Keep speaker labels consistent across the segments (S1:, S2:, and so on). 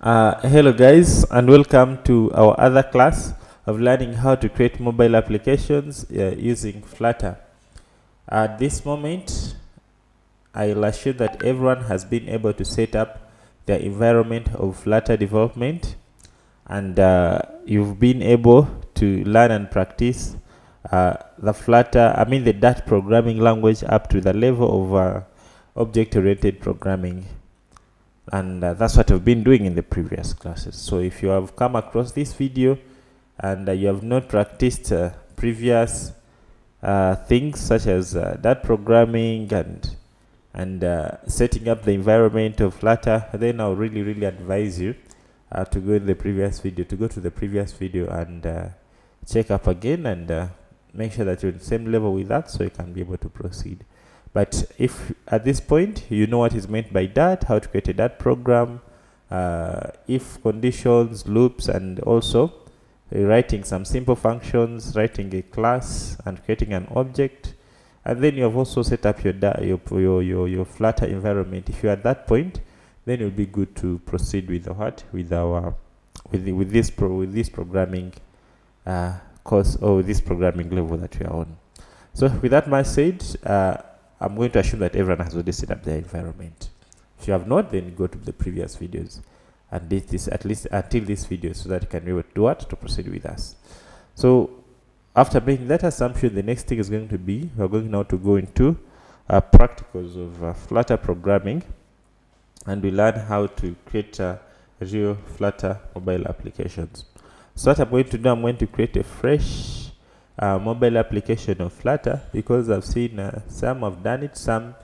S1: Hello guys, and welcome to our other class of learning how to create mobile applications using Flutter. At this moment, I'll assure that everyone has been able to set up their environment of Flutter development, and you've been able to learn and practice the Dart programming language up to the level of object-oriented programming. And that's what I've been doing in the previous classes. So if you have come across this video and you have not practiced previous things such as that programming and setting up the environment of Flutter, then I'll really advise you to go to the previous video and check up again and make sure that you're on the same level with that, so you can be able to proceed. But if at this point you know what is meant by Dart, how to create a Dart program, if conditions, loops, and also writing some simple functions, writing a class and creating an object, and then you have also set up your Flutter environment. If you are at that point, then it will be good to proceed with this programming course, or this programming level that we are on. So with that much said, I'm going to assume that everyone has already set up their environment. If you have not, then go to the previous videos and this at least until this video, so that you can be able to do what to proceed with us. So after making that assumption, the next thing is going to be, we're going now to go into practicals of Flutter programming, and we learn how to create real Flutter mobile applications. So what I'm going to do, I'm going to create a fresh mobile application of Flutter, because I've seen some have done it, some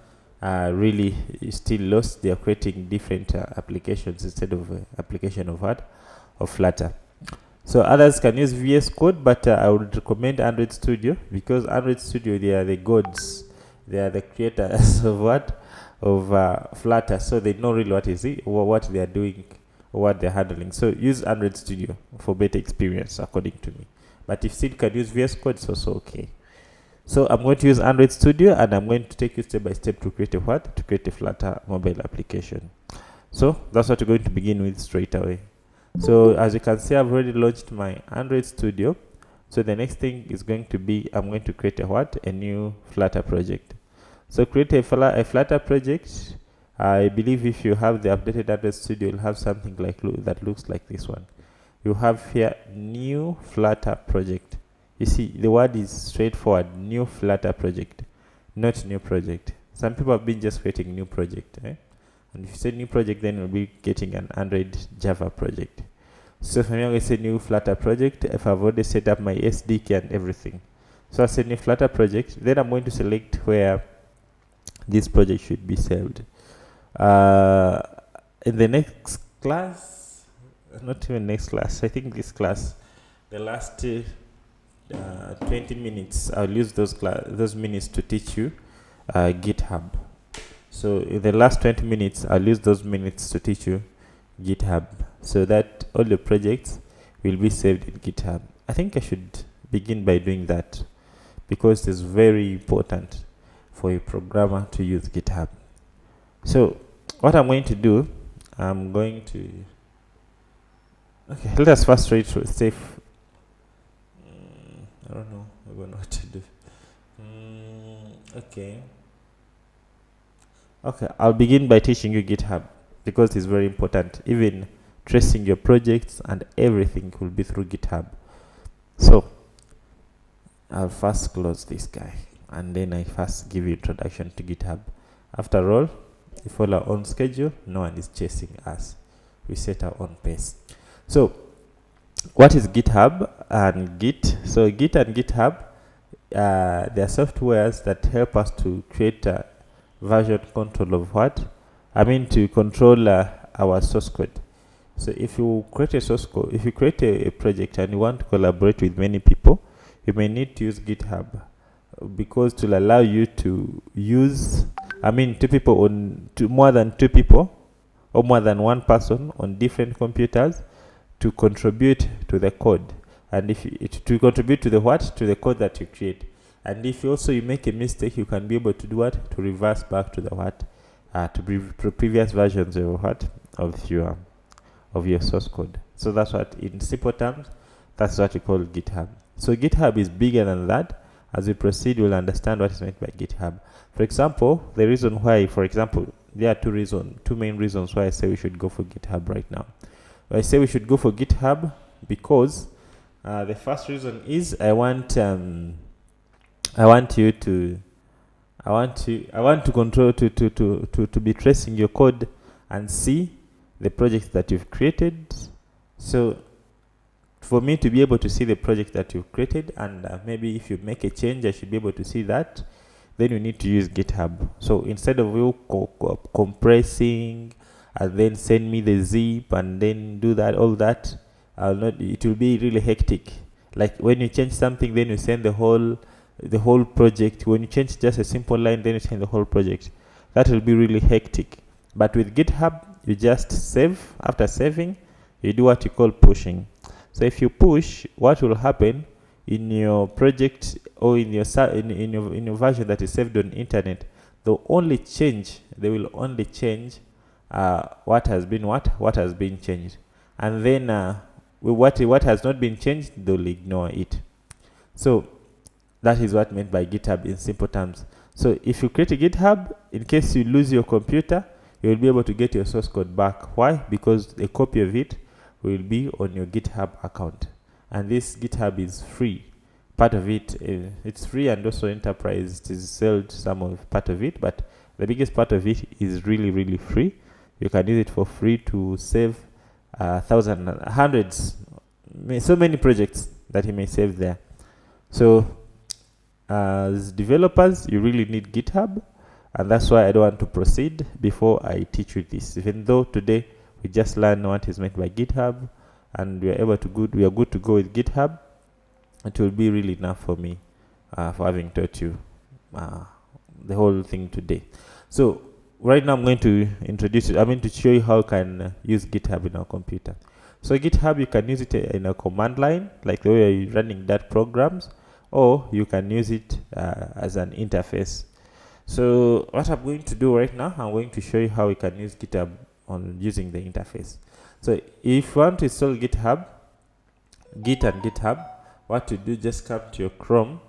S1: really still lost. They are creating different applications instead of application of Flutter. So others can use VS Code, but I would recommend Android Studio, because Android Studio, they are the gods. They are the creators of Flutter, so they know really what they are doing or what they're handling. So use Android Studio for better experience, according to me. But if still can use VS Code, it's also okay. So I'm going to use Android Studio, and I'm going to take you step by step to create a Flutter mobile application. So that's what we're going to begin with straight away. So as you can see, I've already launched my Android Studio. So the next thing is going to be, I'm going to create a new Flutter project. So create a Flutter project. I believe if you have the updated Android Studio, you'll have something like that looks like this one. You have here new Flutter project. You see, the word is straightforward, new Flutter project, not new project. Some people have been just creating new project, and if you say new project, then you'll be getting an Android Java project. So for me, I'm going to say new Flutter project if I've already set up my SDK and everything. So I say new Flutter project, then I'm going to select where this project should be saved. In the next class, not even next class, I think this class, the last 20 minutes, I'll use those minutes to teach you GitHub. So in the last 20 minutes, I'll use those minutes to teach you GitHub, so that all the projects will be saved in GitHub. I think I should begin by doing that, because it's very important for a programmer to use GitHub. So what I'm going to do, I'm going to let us first try to save. I don't know. I don't know what to do. Okay, I'll begin by teaching you GitHub, because it's very important. Even tracing your projects and everything will be through GitHub. So I'll first close this guy, and then I first give you introduction to GitHub. After all, we follow our own schedule. No one is chasing us. We set our own pace. So what is GitHub and Git? So Git and GitHub, they are softwares that help us to create a version control of to control our source code. So if you create a source code, if you create a project and you want to collaborate with many people, you may need to use GitHub, because to allow you to use more than two people or more than one person on different computers to contribute to the code, and to contribute to the code that you create. And if you make a mistake, you can be able to do to reverse back to the previous versions of of your source code. So that's what, in simple terms, that's what we call GitHub. So GitHub is bigger than that. As we proceed, we'll understand what is meant by GitHub. For example, the reason why, for example, there are two main reasons why I say we should go for GitHub right now. I say we should go for GitHub because the first reason is I want to control to be tracing your code and see the projects that you've created. So for me to be able to see the project that you've created, and maybe if you make a change, I should be able to see that, then you need to use GitHub. So instead of you compressing and then send me the zip and then do that, all that, it will be really hectic. Like when you change something, then you send the whole project. When you change just a simple line, then you send the whole project. That will be really hectic. But with GitHub, you just save. After saving, you do what you call pushing. So if you push, what will happen in your project or in your version that is saved on internet, they will only change what has been changed, and then what has not been changed, they'll ignore it. So that is what meant by GitHub in simple terms. So if you create a GitHub, in case you lose your computer, you will be able to get your source code back. Why? Because a copy of it will be on your GitHub account, and this GitHub is free. Part of it, it's free, and also enterprise is sold some of part of it, but the biggest part of it is really free. You can use it for free to save hundreds, so many projects that you may save there. So as developers, you really need GitHub, and that's why I don't want to proceed before I teach you this. Even though today we just learned what is meant by GitHub, and we are good to go with GitHub, it will be really enough for me for having taught you the whole thing today. So right now I'm going to introduce it. I'm going to show you how you can use GitHub in our computer. So GitHub, you can use it in a command line, like the way you're running that programs, or you can use it as an interface. So what I'm going to do right now, I'm going to show you how you can use GitHub on using the interface. So if you want to install GitHub, Git and GitHub, what to do, just come to your Chrome.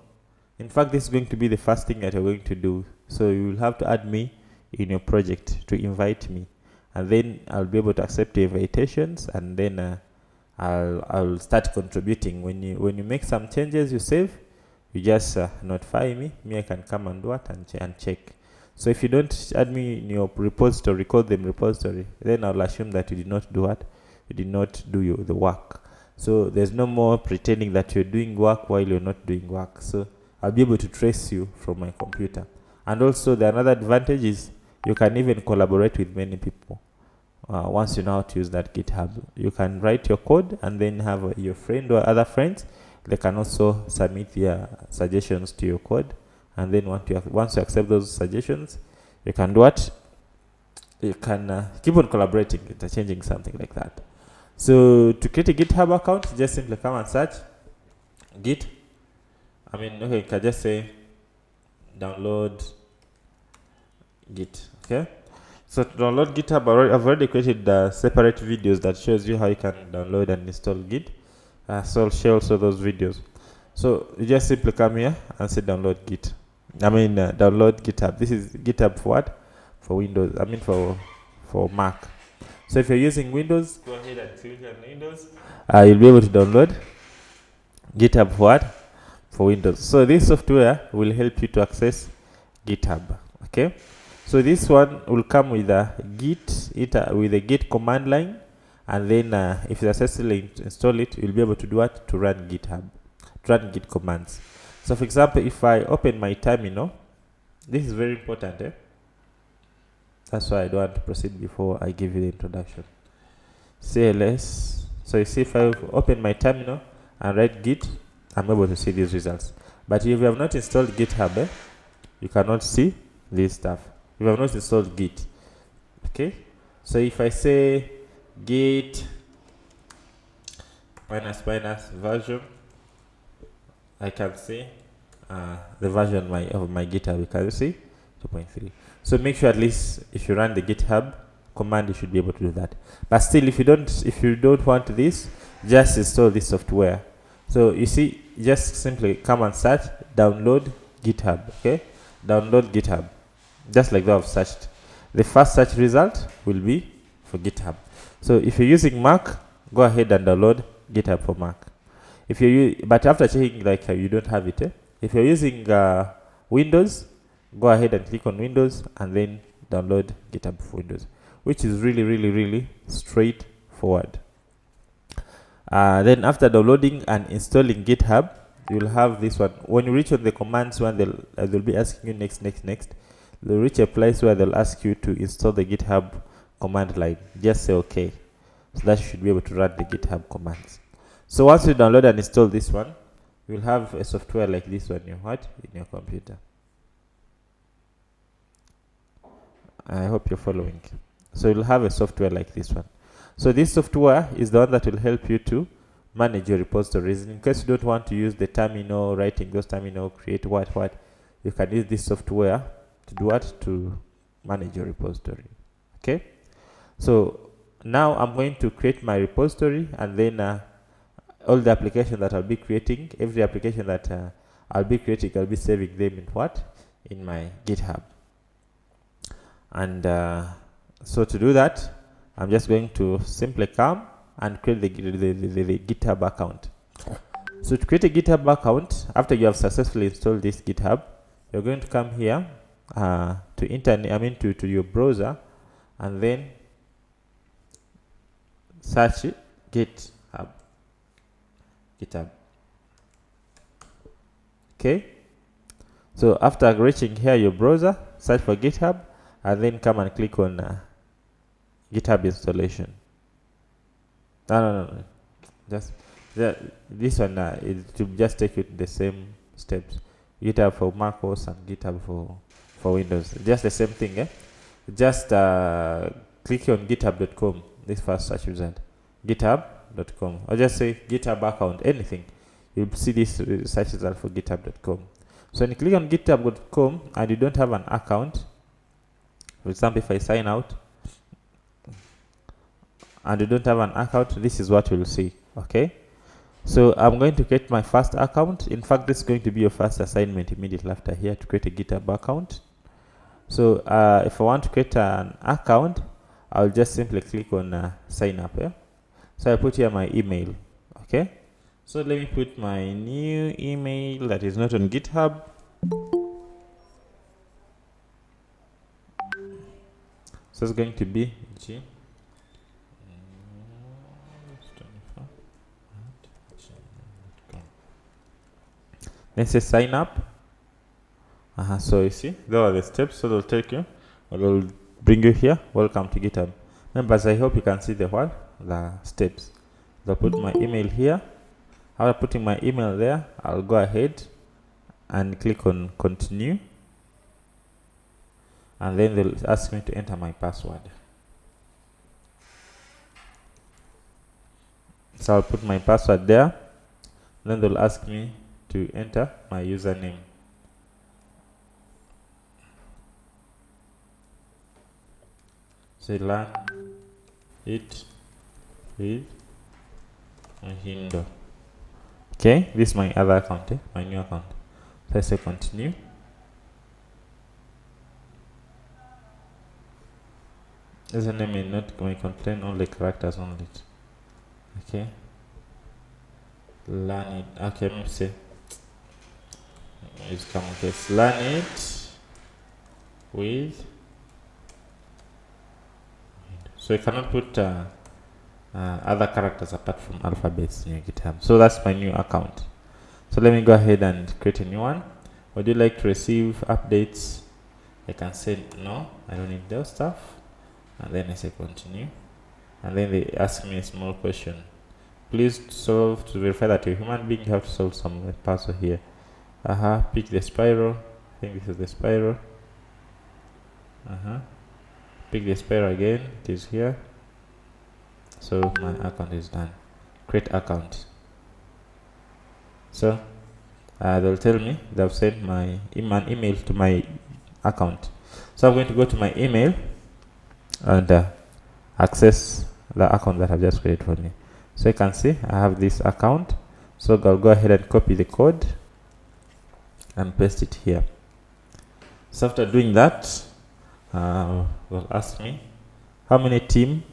S1: In fact, this is going to be the first thing that you're going to do. So you will have to add me in your project to invite me, and then I'll be able to accept your invitations, and then I'll start contributing. When you make some changes, you save, you just notify me. I can come and do it and check. So if you don't add me in your repository, call them repository, then I'll assume that you did not do what? You did not do the work. So there's no more pretending that you're doing work while you're not doing work. So I'll be able to trace you from my computer. And also the another advantage is you can even collaborate with many people. Once you know how to use that GitHub, you can write your code and then have your friend or other friends. They can also submit their suggestions to your code. And then once you accept those suggestions, you can do what? You can keep on collaborating, interchanging something like that. So to create a GitHub account, just simply come and search Git. You can just say download Git. Okay. So to download GitHub, I've already created separate videos that shows you how you can download and install Git. So I'll share also those videos. So you just simply come here and say download Git. Download GitHub. This is GitHub for what? For Windows. For Mac. So if you're using Windows, go ahead and click on Windows. You'll be able to download GitHub for what? For Windows. So this software will help you to access GitHub. Okay. So this one will come with a Git command line, and then if you successfully install it, you'll be able to do what? To run GitHub, to run Git commands. So for example, if I open my terminal, this is very important. That's why I don't want to proceed before I give you the introduction. CLS. So you see, if I open my terminal and write Git, I'm able to see these results. But if you have not installed GitHub, you cannot see this stuff. If you have not installed Git, okay. So if I say Git -- version, I can see the version of my GitHub. You can see 2.3. So make sure at least if you run the GitHub, command, you should be able to do that. But still, if you don't want this, just install this software. So you see, just simply come and search download GitHub. Okay, download GitHub, just like that I've searched. The first search result will be for GitHub. So if you're using Mac, go ahead and download GitHub for Mac. If you but after checking like you don't have it, if you're using Windows, go ahead and click on Windows and then download GitHub for Windows, which is really straightforward. Then after downloading and installing GitHub, you'll have this one. When you reach on the commands one, they'll be asking you next. They'll reach a place where they'll ask you to install the GitHub command line. Just say okay. So that you should be able to run the GitHub commands. So once you download and install this one, you'll have a software like this one in your computer. I hope you're following. So you'll have a software like this one. So this software is the one that will help you to manage your repositories. In case you don't want to use the terminal, writing those terminal, create what, you can use this software to do what? To manage your repository. Okay. So now I'm going to create my repository, and then all the applications that I'll be creating, every application that I'll be creating, I'll be saving them in what? In my GitHub. And so to do that, I'm just going to simply come and create the GitHub account. So to create a GitHub account, after you have successfully installed this GitHub, you're going to come here to your browser, and then search GitHub. Okay. So after reaching here your browser, search for GitHub, and then come and click on GitHub installation. No. Just this one is to just take you to the same steps. GitHub for macOS and GitHub for Windows. Just the same thing, eh? Just click on github.com. This first search result, github.com, or just say GitHub account, anything. You'll see this search result for github.com. So when you click on github.com and you don't have an account, for example, if I sign out and you don't have an account, this is what you'll see. Okay. So I'm going to create my first account. In fact, this is going to be your first assignment immediately after here, to create a GitHub account. So if I want to create an account, I'll just simply click on sign up. So I put here my email. Okay. So let me put my new email that is not on GitHub. So it's going to be G. Then say sign up. So you see, there are the steps. So they'll take you, or they'll bring you here. Welcome to GitHub. Members, I hope you can see the steps. They'll put my email here. After putting my email there, I'll go ahead and click on continue. And then they'll ask me to enter my password. So I'll put my password there. Then they'll ask me to enter my username. So learn it with Hindo. Okay, this is my other account, my new account. So I say continue. Username may contain only characters only. Okay. Learn it. Okay, let me say. It's come. Okay, learn it with. So you cannot put other characters apart from alphabets in your GitHub. So that's my new account. So let me go ahead and create a new one. Would you like to receive updates? I can say no, I don't need those stuff. And then I say continue. And then they ask me a small question. Please solve, to verify that you're a human being, you have to solve some puzzle here. Pick the spiral. I think this is the spiral. Pick the spiral again. It is here. So my account is done. Create account. So they'll tell me they've sent an email to my account. So I'm going to go to my email, and access the account that I've just created for me. So you can see I have this account. So I'll go ahead and copy the code and paste it here. So after doing that, will ask me how many team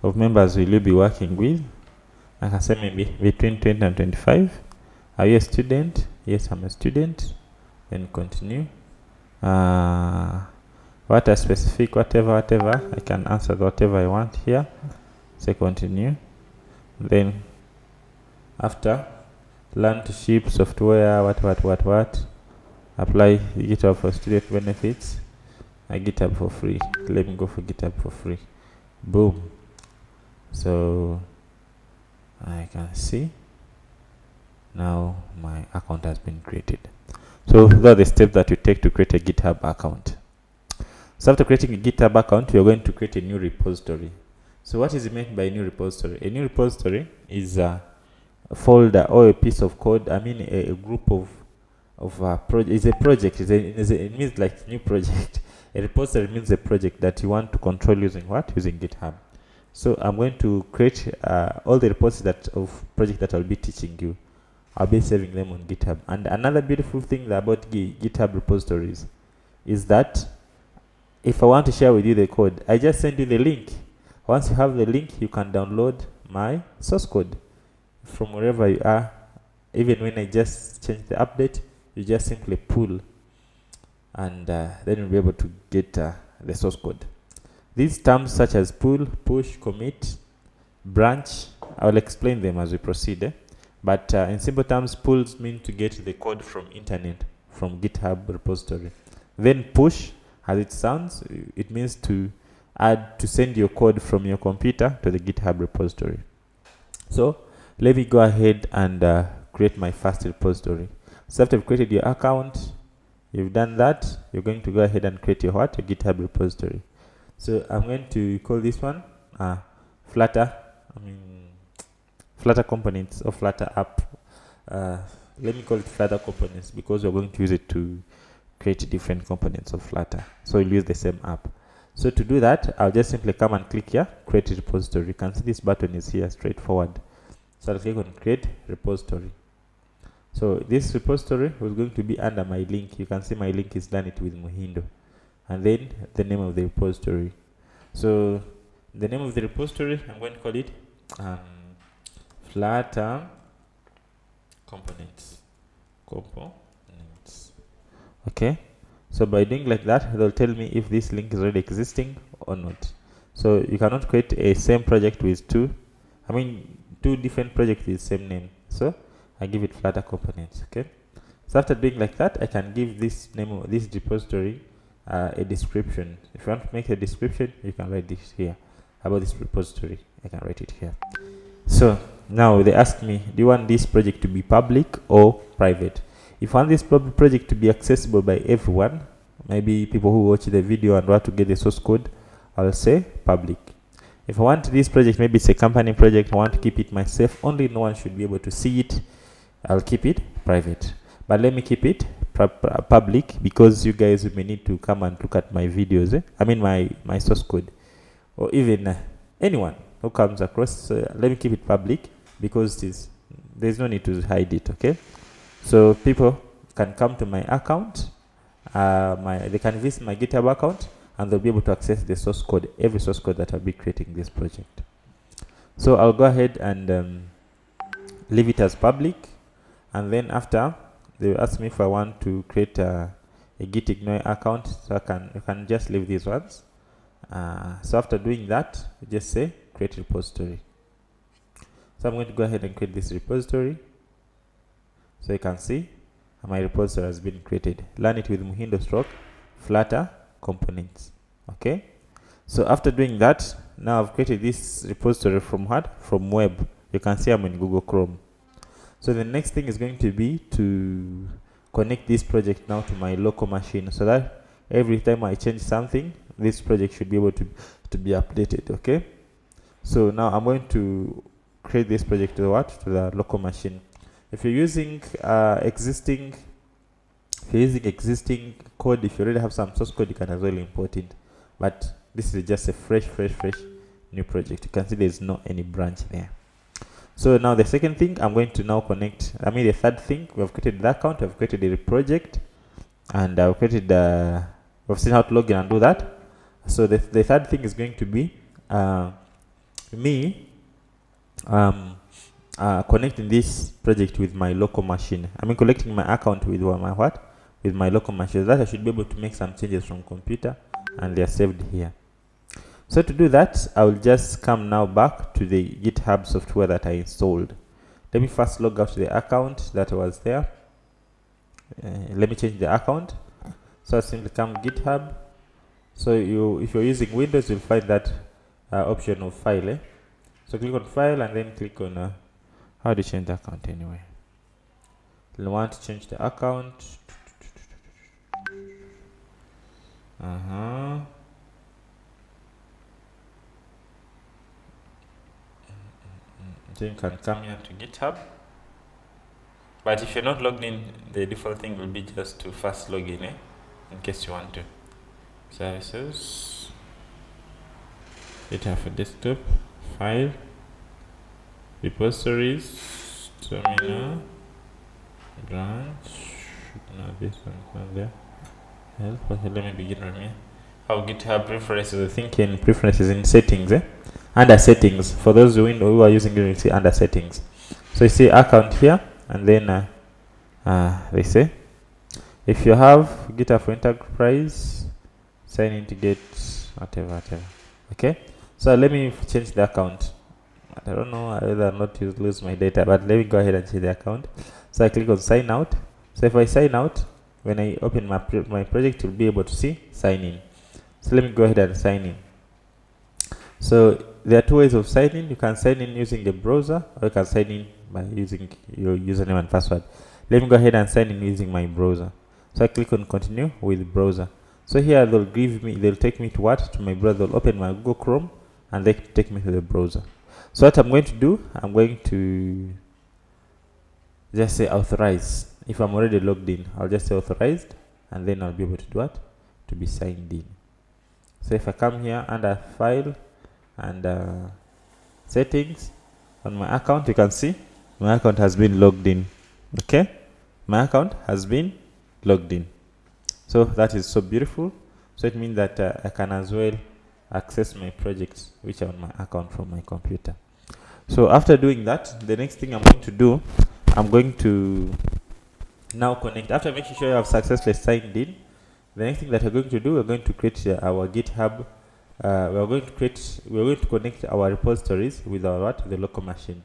S1: of members will you be working with. I can say maybe between 20 and 25. Are you a student? Yes, I'm a student. Then continue. What a specific, whatever, I can answer whatever I want here. Say continue. Then after, learn to ship software, what, apply GitHub for student benefits, GitHub for free. Let me go for GitHub for free. Boom. So I can see now my account has been created. So those are the steps that you take to create a GitHub account. So after creating a GitHub account, we are going to create a new repository. So what is meant by a new repository? A new repository is a folder or a piece of code. I mean a group of is a project. It means like new project. A repository means a project that you want to control using what? Using GitHub. So I'm going to create all the repositories of project that I'll be teaching you. I'll be saving them on GitHub. And another beautiful thing about GitHub repositories is that if I want to share with you the code, I just send you the link. Once you have the link, you can download my source code from wherever you are. Even when I just change the update, you just simply pull, and then you'll be able to get the source code. These terms such as pull, push, commit, branch, I'll explain them as we proceed. But in simple terms, pulls mean to get the code from internet, from GitHub repository. Then push, as it sounds, it means to send your code from your computer to the GitHub repository. So let me go ahead and create my first repository. So after you've created your account, you've done that, you're going to go ahead and create your what? Your GitHub repository. So I'm going to call this one Flutter components or Flutter app. Let me call it Flutter components because we're going to use it to create different components of Flutter. So we'll use the same app. So to do that, I'll just simply come and click here, create a repository. You can see this button is here, straightforward. So I'll click on create repository. So this repository was going to be under my link. You can see my link is done it with Muhindo. And then the name of the repository. So the name of the repository, I'm going to call it Flutter components. Okay. So by doing like that, they'll tell me if this link is already existing or not. So you cannot create a same project with two different projects with the same name. So I give it Flutter components. Okay. So after doing like that, I can give this name of this repository a description. If you want to make a description, you can write this here about this repository. I can write it here. So now they ask me, do you want this project to be public or private? If you want this project to be accessible by everyone, maybe people who watch the video and want to get the source code, I'll say public. If I want this project, maybe it's a company project, I want to keep it myself, only no one should be able to see it, I'll keep it private. But let me keep it public because you guys may need to come and look at my videos, my source code, or even anyone who comes across. Let me keep it public because there's no need to hide it. Okay, so people can come to my account, they can visit my GitHub account, and they'll be able to access the source code, every source code that I'll be creating this project. So I'll go ahead and leave it as public, and then after they will ask me if I want to create a Git ignore account. So you can just leave these ones. So after doing that, just say create repository. So I'm going to go ahead and create this repository. So you can see my repository has been created. Learn it with Muhindo stroke Flutter components. Okay. So after doing that, now I've created this repository from what? From web. You can see I'm in Google Chrome. So the next thing is going to be to connect this project now to my local machine, so that every time I change something, this project should be able to be updated. Okay. So now I'm going to create this project to what? To the local machine. If you're using existing code, if you already have some source code, you can as well import it. But this is just a fresh new project. You can see there's no any branch there. So now the second thing, I'm going to now connect, the third thing, we have created the account, we have created the project, and I've created we've seen how to log in and do that. So the third thing is going to be me connecting this project with my local machine. Connecting my account with with my local machine. That I should be able to make some changes from computer, and they are saved here. So to do that, I will just come now back to the GitHub software that I installed. Let me first log out to the account that was there. Let me change the account. So I simply come GitHub. So if you're using Windows, you'll find that option of file. So click on file and then click on how do you change the account anyway? You want to change the account. Then you can come here to GitHub. But if you're not logged in, the default thing will be just to first log in case you want to. Services, GitHub for desktop, file, repositories, terminal, branch. No, this one's not there. Help. Okay, let me begin from here. How GitHub preferences, I think in preferences in settings, under settings. For those who are using it, you see under settings. So you see account here, and then they say if you have GitHub for enterprise, sign in to get whatever. Okay, so let me change the account. I don't know whether or not to lose my data, but let me go ahead and change the account. So I click on sign out. So if I sign out, when I open my project, you'll be able to see sign in. So let me go ahead and sign in. So there are two ways of signing. You can sign in using the browser, or you can sign in by using your username and password. Let me go ahead and sign in using my browser. So I click on continue with browser. So here they'll take me to what? To my browser. They'll open my Google Chrome and they take me to the browser. So what I'm going to do, I'm going to just say authorize. If I'm already logged in, I'll just say authorized, and then I'll be able to do what? To be signed in. So if I come here under file and settings on my account, you can see my account has been logged in. Okay, my account has been logged in. So that is so beautiful. So it means that I can as well access my projects which are on my account from my computer. So after doing that, the next thing I'm going to do, I'm going to now connect. After making sure you have successfully signed in, the next thing that we're going to do, we're going to create our GitHub. We're going to connect our repositories with our the local machine.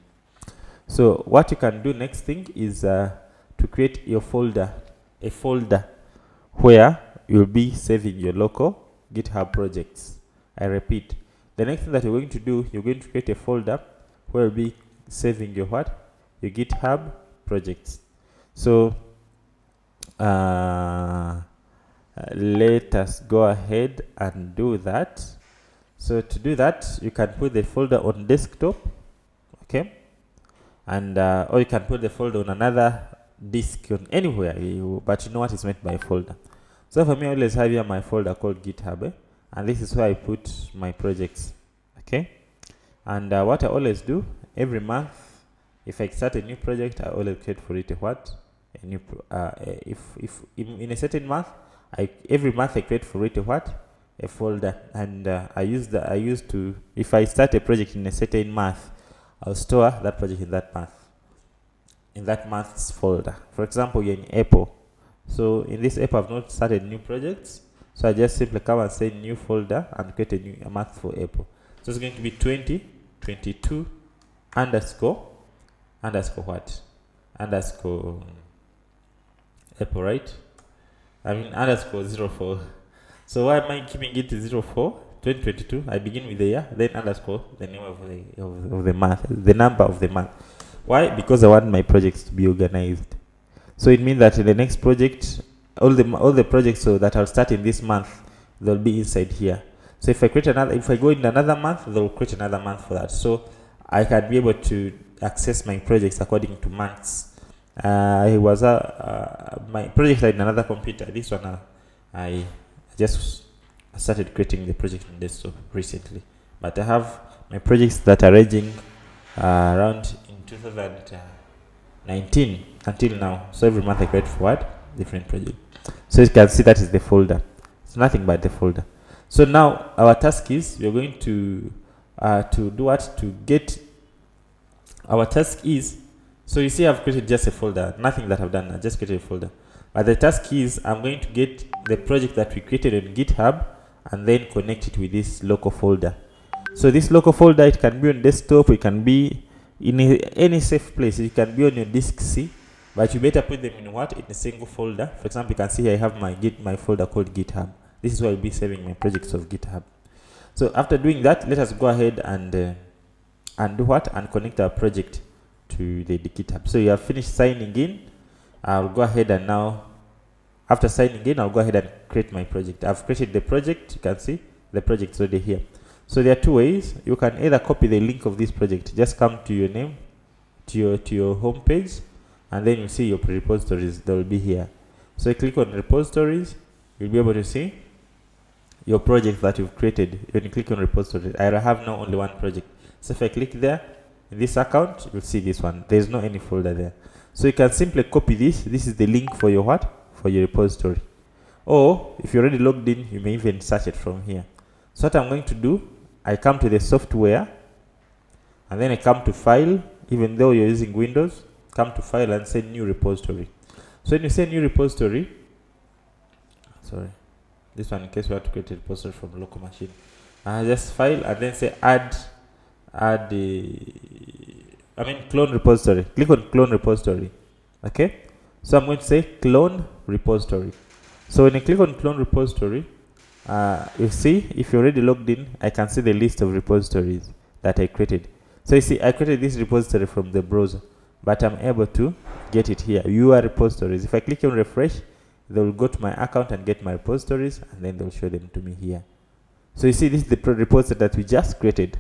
S1: So what you can do next thing is to create your folder, a folder where you'll be saving your local GitHub projects. I repeat, the next thing that you're going to do, you're going to create a folder where you'll be saving your your GitHub projects. So let us go ahead and do that. So to do that, you can put the folder on desktop, okay, and or you can put the folder on another disk on anywhere, but you know what is meant by a folder. So for me, I always have here my folder called GitHub, and this is where I put my projects, okay. And what I always do every month, if I start a new project, I always create for it a new if in a certain month, every month I create for it a folder, and I used to, if I start a project in a certain month, I'll store that project in that month's folder. For example, you're in April, so in this April I've not started new projects, so I just simply come and say new folder and create a month for April. So it's going to be 2022 underscore April, right? Underscore 04. So why am I keeping it 04 2022? I begin with the year, then underscore the name of the month, the number of the month. Why? Because I want my projects to be organized. So it means that in the next project, all the projects that I'll start in this month, they'll be inside here. So if I go in another month, they'll create another month for that. So I can be able to access my projects according to months. My project in another computer. This one I just started creating the project on desktop recently, but I have my projects that are ranging around in 2019 until now. So every month I create for what? Different project. So you can see that is the folder. It's nothing but the folder. So now our task is we're going to do what? To get our task is, so you see I've created just a folder, nothing that I've done, I just created a folder. But the task is I'm going to get the project that we created on GitHub and then connect it with this local folder. So this local folder, it can be on desktop, it can be in any safe place, it can be on your disk C, but you better put them in what? In a single folder. For example, you can see here I have my folder called GitHub. This is where I'll be saving my projects of GitHub. So after doing that, let us go ahead and do what? And connect our project to the GitHub. So you have finished signing in. I'll go ahead and now, after signing in, I'll go ahead and create my project. I've created the project. You can see the project is already here. So there are two ways. You can either copy the link of this project. Just come to your name, to your home page, and then you see your repositories. They will be here. So you click on repositories. You'll be able to see your project that you've created. When you click on repositories, I have now only one project. So if I click there, in this account, you'll see this one. There's no any folder there. So you can simply copy this. This is the link for your what? For your repository. Or if you're already logged in, you may even search it from here. So what I'm going to do, I come to the software, and then I come to file. Even though you're using Windows, come to file and say new repository. So when you say new repository, sorry, this one in case we have to create a repository from local machine, just file and then say clone repository. Click on clone repository. Okay, so I'm going to say clone repository. So when you click on clone repository, you see if you're already logged in, I can see the list of repositories that I created. So you see I created this repository from the browser, but I'm able to get it here. Your repositories. If I click on refresh, they will go to my account and get my repositories, and then they'll show them to me here. So you see this is the repository that we just created.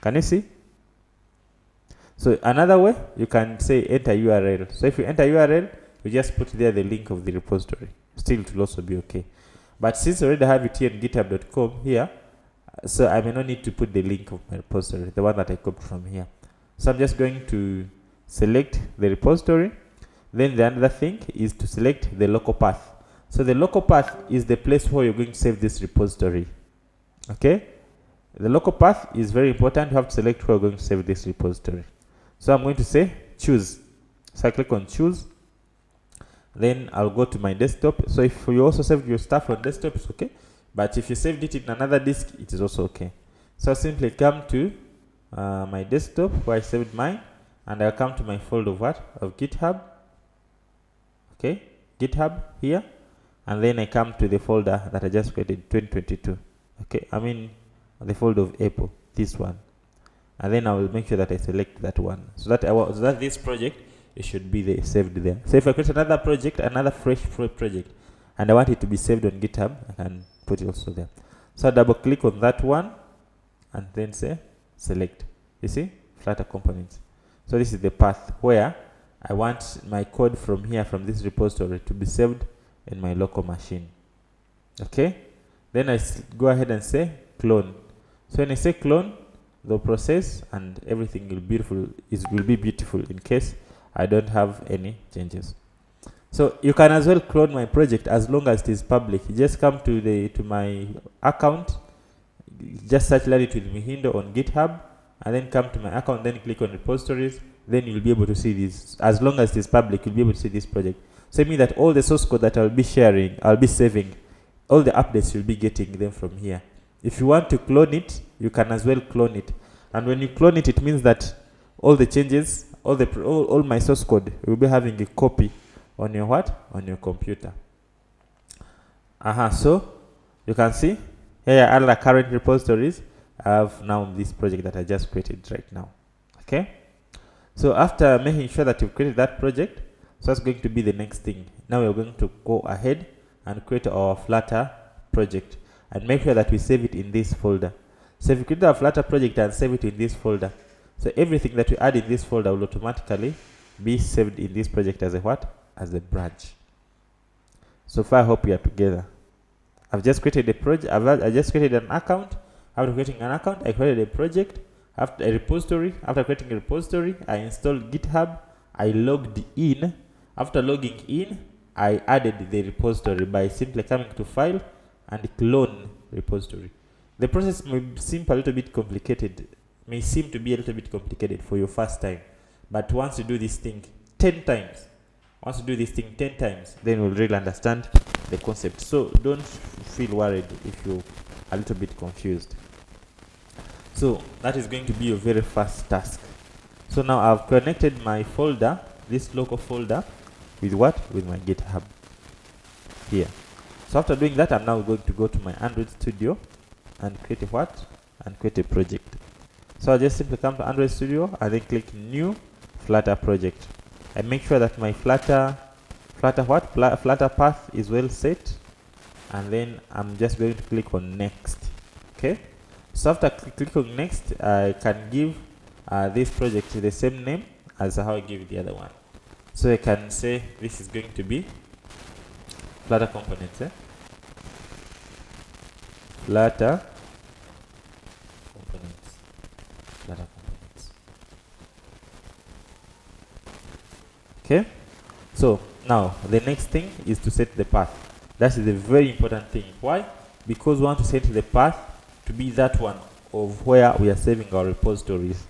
S1: Can you see? So another way, you can say enter URL. So if you enter URL, you just put there the link of the repository. Still, it will also be okay. But since I already have it here in github.com here, so I may not need to put the link of my repository, the one that I copied from here. So I'm just going to select the repository. Then the other thing is to select the local path. So the local path is the place where you're going to save this repository. Okay? The local path is very important. You have to select where you're going to save this repository. So I'm going to say choose. So I click on choose. Then I'll go to my desktop. So if you also saved your stuff on desktop, it's okay. But if you saved it in another disk, it is also okay. So I simply come to my desktop where I saved mine, and I'll come to my folder of what? Of GitHub. Okay, GitHub here. And then I come to the folder that I just created, 2022. Okay, I mean the folder of April, this one. And then I will make sure that I select that one, so that this project, it should be saved there. So if I create another project, another fresh project, and I want it to be saved on GitHub, I can put it also there. So I double click on that one, and then say select. You see, Flutter components. So this is the path where I want my code from here, from this repository, to be saved in my local machine. Okay, then I go ahead and say clone. So when I say clone, the process and everything will be beautiful in case I don't have any changes. So you can as well clone my project as long as it is public. You just come to my account, just search Learn It with Mihindo on GitHub, and then come to my account, then click on repositories. Then you'll be able to see this. As long as it is public, you'll be able to see this project. So it means that all the source code that I'll be sharing, I'll be saving, all the updates you'll be getting them from here. If you want to clone it, you can as well clone it. And when you clone it, it means that all the changes, all my source code will be having a copy on your what? On your computer. So you can see here are the current repositories. I have now this project that I just created right now. Okay. So after making sure that you've created that project, so that's going to be the next thing. Now we're going to go ahead and create our Flutter project and make sure that we save it in this folder. So if you create a Flutter project and save it in this folder, so everything that we add in this folder will automatically be saved in this project as a what? As a branch. So far, I hope we are together. I've just created a project. I just created an account. After creating an account, I created a project, After creating a repository, I installed GitHub. I logged in. After logging in, I added the repository by simply coming to File and clone repository. The process may seem a little bit complicated, for your first time, but once you do this thing 10 times, then you'll really understand the concept. So don't feel worried if you're a little bit confused. So that is going to be your very first task. So now I've connected my folder, this local folder, with what? With my GitHub here. So after doing that, I'm now going to go to my Android Studio and create a what? And create a project. So I'll just simply come to Android Studio and then click New Flutter Project. I make sure that my Flutter path is well set, and then I'm just going to click on Next. Okay. So after click on Next, I can give this project the same name as how I give the other one. So I can say this is going to be Flutter components. Flutter components. Okay. So now the next thing is to set the path. That is a very important thing. Why? Because we want to set the path to be that one of where we are saving our repositories.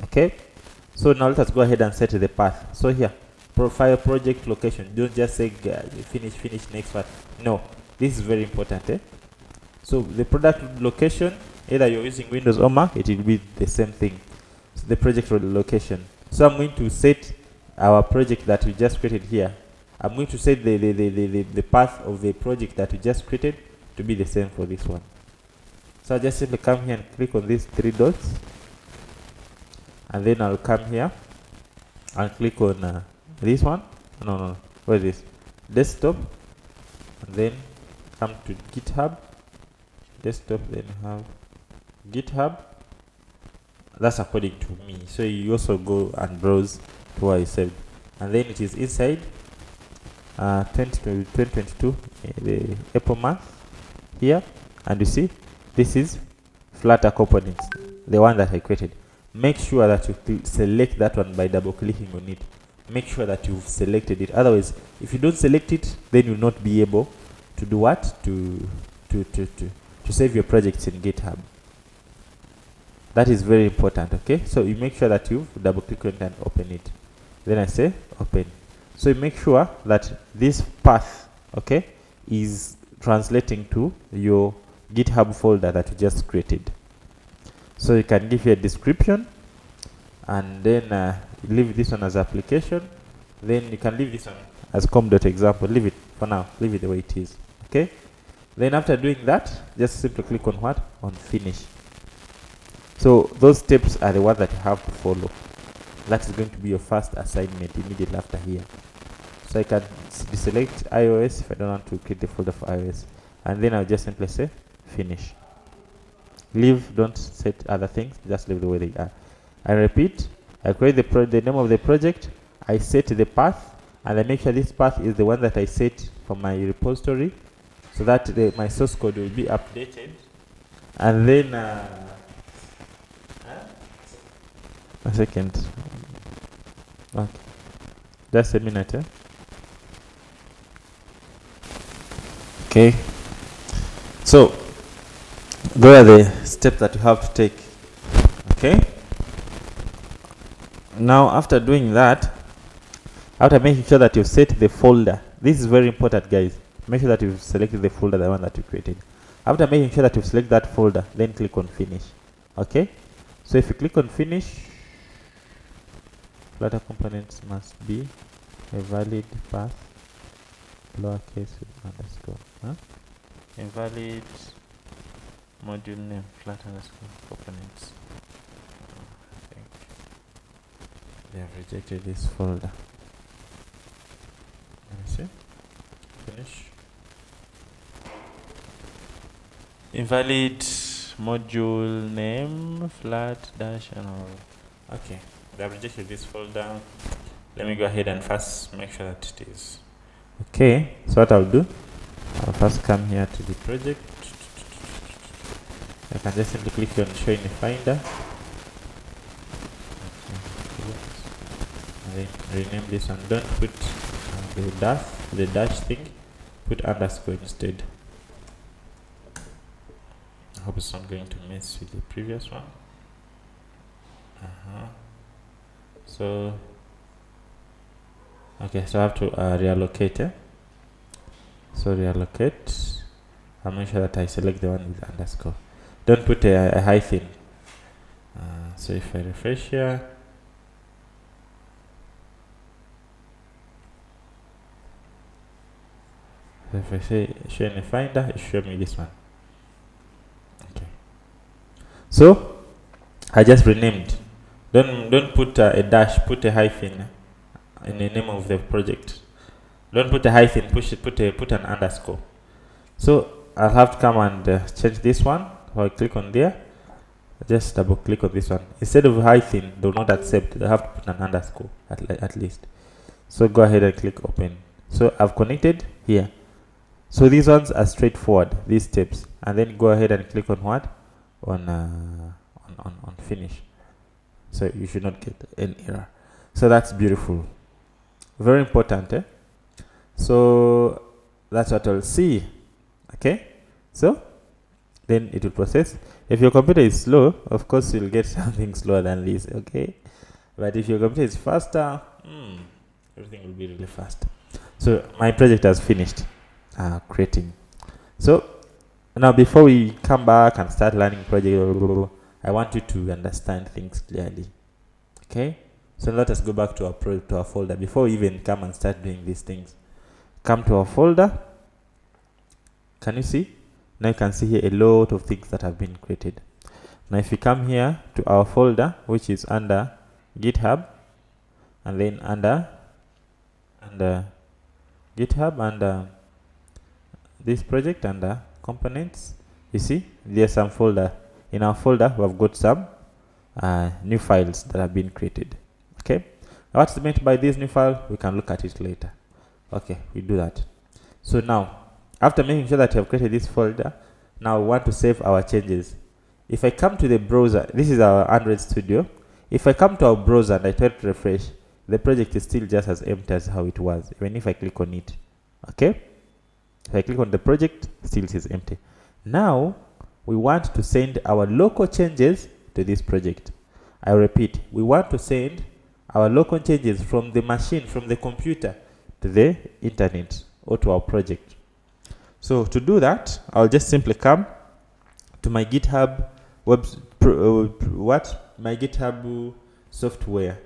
S1: Okay. So now let us go ahead and set the path. So here, profile project location. Don't just say finish next part. No, this is very important. So the product location, either you're using Windows or Mac, it will be the same thing. So the project location. So I'm going to set our project that we just created here. I'm going to set the path of the project that we just created to be the same for this one. So I'll just simply come here and click on these 3 dots, and then I'll come here and click on this one. No, what is this? Desktop, and then come to GitHub. Desktop, then have GitHub. That's according to me. So you also go and browse to where you saved, and then it is inside 2022, the April month here, and you see this is Flutter components, the one that I created. Make sure that you select that one by double clicking on it. Make sure that you've selected it. Otherwise, if you don't select it, then you'll not be able to do what? To save your projects in GitHub. That is very important. Okay, so you make sure that you double click on it and open it. Then I say open. So you make sure that this path, okay, is translating to your GitHub folder that you just created. So you can give here a description, and then leave this one as application. Then you can leave this one as com.example. Leave it for now. Leave it the way it is. Okay. Then after doing that, just simply click on what? On finish. So those steps are the ones that you have to follow. That is going to be your first assignment immediately after here. So I can deselect iOS if I don't want to create the folder for iOS, and then I'll just simply say finish. Leave, don't set other things, just leave the way they are. I repeat, I create the name of the project, I set the path, and I make sure this path is the one that I set for my repository, so that my source code will be updated. And then a second. Okay, just a minute. Okay, so those are the steps that you have to take. Okay, now after doing that, after making sure that you've set the folder, this is very important, guys. Make sure that you've selected the folder, the one that you created. After making sure that you've selected that folder, then click on finish. Okay, so if you click on finish, Flutter components must be a valid path, lowercase with underscore. Invalid module name, Flutter underscore components. I think they have rejected this folder. Let me see. Finish. Invalid module name, flat dash and all. Okay, they have rejected this folder. Let me go ahead and first make sure that it is okay. So what I'll do, I'll first come here to the project. I can just simply click on show in the finder, then rename this one. Don't put the dash thing, put underscore instead. I hope it's not going to mess with the previous one. So okay, so I have to reallocate. So reallocate. I'll make sure that I select the one with underscore. Don't put a hyphen. So if I refresh here, so if I say show in the finder, it show me this one. Okay. So I just renamed. Don't put a dash, put a hyphen in the name of the project. Don't put a hyphen, put an underscore. So I'll have to come and change this one. So I click on there, just double click on this one. Instead of hyphen, do not accept, they have to put an underscore at least. So go ahead and click open. So I've connected here. So these ones are straightforward, these steps, and then go ahead and click on what? On finish. So you should not get an error. So that's beautiful. Very important, eh? So that's what I'll see. Okay, so then it will process. If your computer is slow, of course you'll get something slower than this. Okay, but if your computer is faster, everything will be really fast. So my project has finished creating. So now before we come back and start learning project, I want you to understand things clearly. Okay, so let us go back to our folder before we even come and start doing these things. Come to our folder. Can you see? Now you can see here a lot of things that have been created. Now if you come here to our folder, which is under GitHub, and then under GitHub, under this project, under components, you see there's some folder. In our folder we have got some new files that have been created. Okay, what's meant by this new file? We can look at it later. Okay, we do that. So now, after making sure that you have created this folder, now we want to save our changes. If I come to the browser, this is our Android Studio. If I come to our browser and I try to refresh, the project is still just as empty as how it was, even if I click on it. Okay, if I click on the project, still it is empty. Now we want to send our local changes to this project. I repeat, we want to send our local changes from the machine, from the computer, to the internet or to our project. So to do that, I'll just simply come to my GitHub my GitHub software.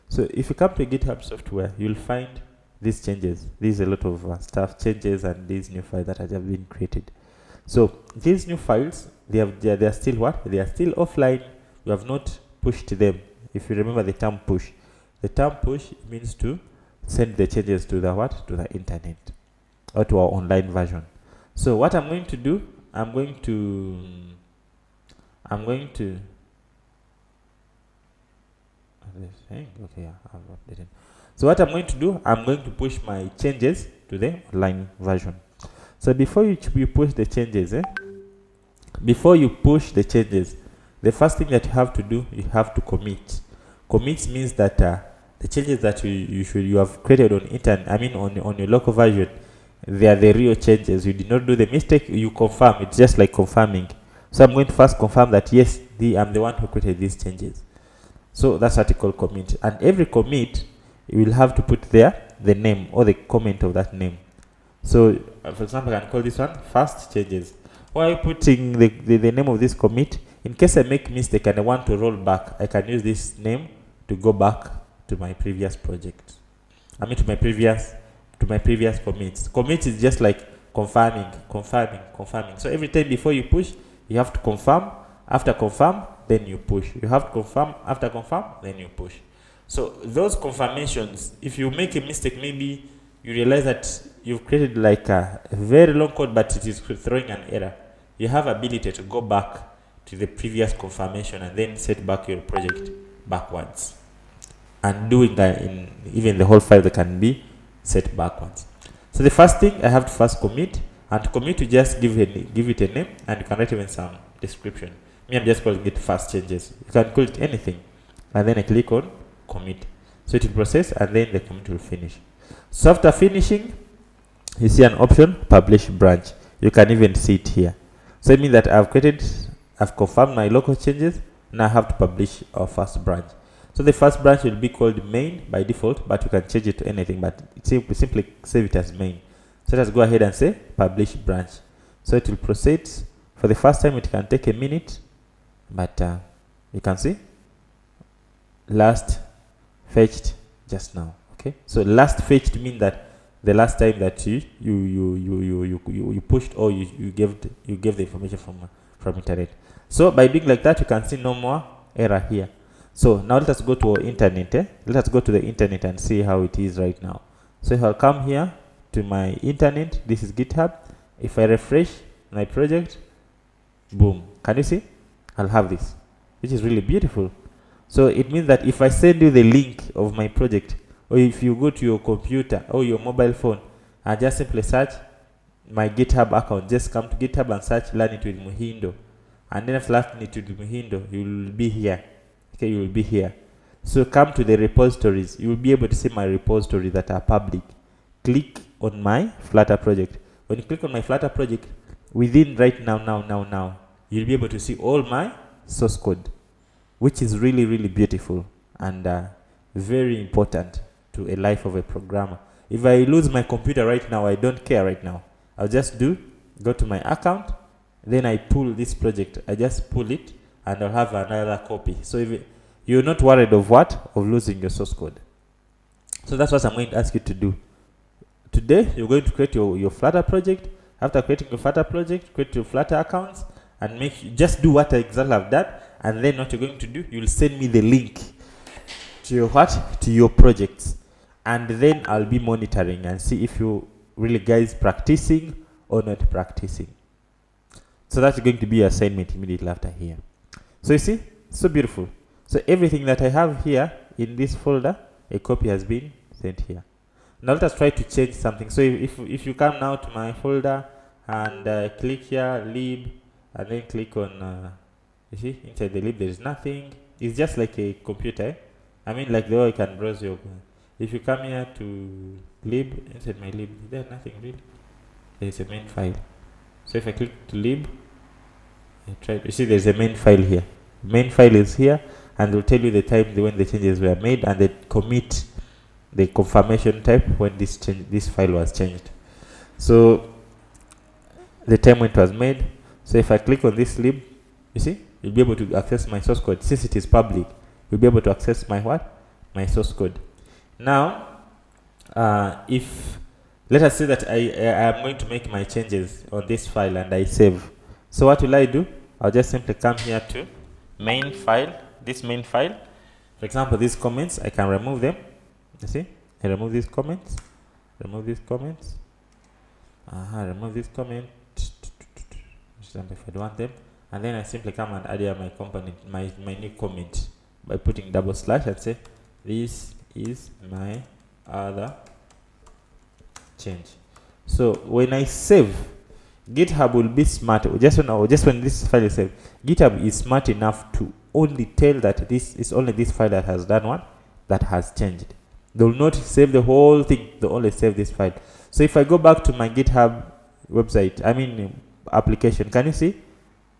S1: So if you come to GitHub software, you'll find these changes. There's a lot of stuff, changes, and these new files that have been created. So these new files, they are still what? They are still offline. We have not pushed them. If you remember the term push means to send the changes to the what? To the internet or to our online version. So what I'm going to do, I'm going to so what I'm going to do, I'm going to push my changes to the online version. So before you push the changes, the first thing that you have to do, you have to commit. Commit means that the changes that you have created on internet, on your local version, they are the real changes. You did not do the mistake, you confirm. It's just like confirming. So I'm going to first confirm that yes, I'm the one who created these changes. So that's what you call commit. And every commit, you will have to put there the name or the comment of that name. So for example, I can call this one first changes. While putting the name of this commit, in case I make mistake and I want to roll back, I can use this name to go back to my previous project. To my previous commits. Commit is just like confirming. So every time before you push, you have to confirm. After confirm, then you push. You have to confirm. After confirm, then you push. So those confirmations, if you make a mistake, maybe you realize that you've created like a very long code, but it is throwing an error. You have ability to go back to the previous confirmation and then set back your project backwards. And doing that in even the whole file that can be set backwards. So the first thing, I have to first commit, and to commit, you just give it a name, and you can write even some description. Me, I'm just calling it first changes. You can call it anything, and then I click on commit. So it will process and then the commit will finish. So after finishing, you see an option, publish branch. You can even see it here. So it means that I've confirmed my local changes. Now I have to publish our first branch. So the first branch will be called main by default, but you can change it to anything, but simply save it as main. So let's go ahead and say publish branch. So it will proceed. For the first time, it can take a minute, but you can see last fetched just now. Okay, so last fetched means that the last time that you pushed or you gave the information from internet. So by doing like that, you can see no more error here. So now let us go to our internet. Let us go to the internet and see how it is right now. So if I'll come here to my internet, this is GitHub. If I refresh my project, boom, can you see? I'll have this, which is really beautiful. So it means that if I send you the link of my project, or if you go to your computer or your mobile phone and just simply search my GitHub account, just come to GitHub and search Learn It with Muhindo, and then after Learn It with Muhindo, you will be here. Okay, you will be here. So come to the repositories. You will be able to see my repositories that are public. Click on my Flutter project. When you click on my Flutter project, within right now, you'll be able to see all my source code, which is really, really beautiful and very important to a life of a programmer. If I lose my computer right now, I don't care right now. I'll just go to my account, then I pull this project. I just pull it, and I'll have another copy. So if you're not worried of losing your source code. So that's what I'm going to ask you to do. Today, you're going to create your Flutter project. After creating your Flutter project, create your Flutter accounts, and just do what exactly I've done. And then what you're going to do, you'll send me the link to your projects, and then I'll be monitoring and see if you really guys practicing or not practicing. So that's going to be your assignment immediately after here. So you see, so beautiful. So everything that I have here in this folder, a copy has been sent here. Now let us try to change something. So if you come now to my folder and click here, lib, and then click on, you see, inside the lib there is nothing. It's just like a computer. I mean, like the way you can browse your. If you come here to lib, inside my lib, there's nothing really. There is a main file. So if I click to lib, you see there's a main file here. Main file is here, and it will tell you the time when the changes were made and the commit, the confirmation type when this file was changed. So the time when it was made. So if I click on this lib, you see, you'll be able to access my source code. Since it is public, you'll be able to access my source code. Now, if let us say that I am going to make my changes on this file and I save. So what will I do? I'll just simply come here to main file, this main file. For example, these comments, I can remove them. You see, I remove these comments, remove these comments, remove this comment, if I don't want them, and then I simply come and add here my component, my new comment by putting double slash and say this is my other change. So when I save, GitHub will be smart. Just when this file is saved, GitHub is smart enough to only tell that this is only this file that has done what, that has changed. They will not save the whole thing. They only save this file. So if I go back to my GitHub website, I mean application, can you see?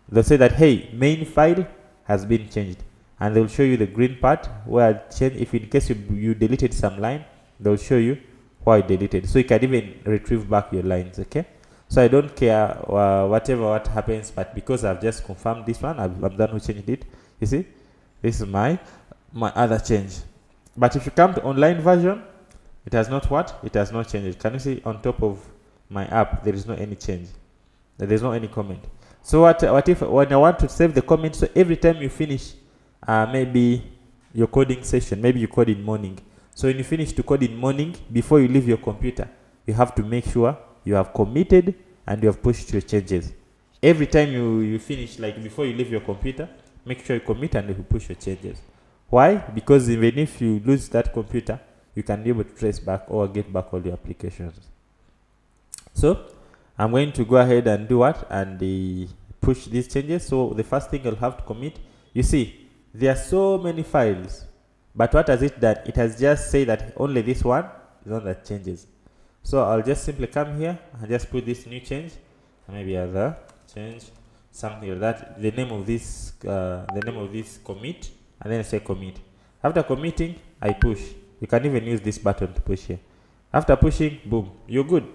S1: They'll say that, hey, main file has been changed, and they'll show you the green part where change. If in case you deleted some line, they'll show you why it deleted. So you can even retrieve back your lines. Okay. So I don't care what happens, but because I've just confirmed this one, I'm done who changed it. You see, this is my other change. But if you come to online version, it has not it has not changed. Can you see on top of my app there is no any change? There is no any comment. So what if when I want to save the comment? So every time you finish, maybe your coding session, maybe you code in morning. So when you finish to code in morning, before you leave your computer, you have to make sure you have committed and you have pushed your changes. Every time you finish, like before you leave your computer, make sure you commit and you push your changes. Why? Because even if you lose that computer, you can be able to trace back or get back all your applications. So I'm going to go ahead and do what? And push these changes. So the first thing I'll have to commit, you see, there are so many files, But what has it done? It has just said that only this one is one that changes. So I'll just simply come here and just put this new change, maybe other change, something like that. The name of this commit, and then I say commit. After committing, I push. You can even use this button to push here. After pushing, boom, you're good.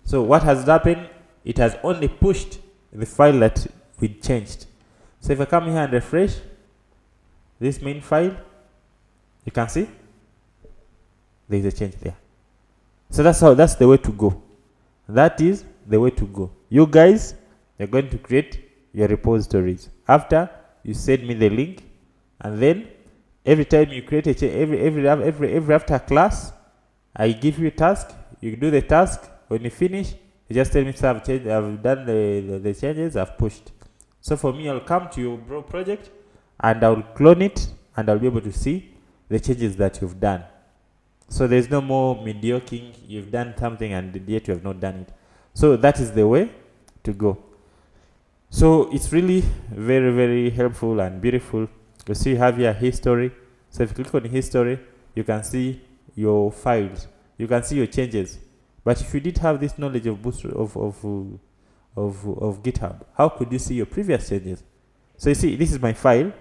S1: So what has happened? It has only pushed the file that we changed. So if I come here and refresh this main file, you can see there is a change there. So that's the way to go. That is the way to go. You guys, you're going to create your repositories. After you send me the link, and then every time you create a change, every after class, I give you a task. You do the task. When you finish, you just tell me, so I've done the changes, I've pushed. So for me, I'll come to your project and I'll clone it, and I'll be able to see the changes that you've done. So there's no more mediocre, you've done something and yet you have not done it. So that is the way to go. So it's really very, very helpful and beautiful. You see, you have your history. So if you click on history, you can see your files. You can see your changes. But if you did have this knowledge of GitHub, how could you see your previous changes? So you see, this is my file.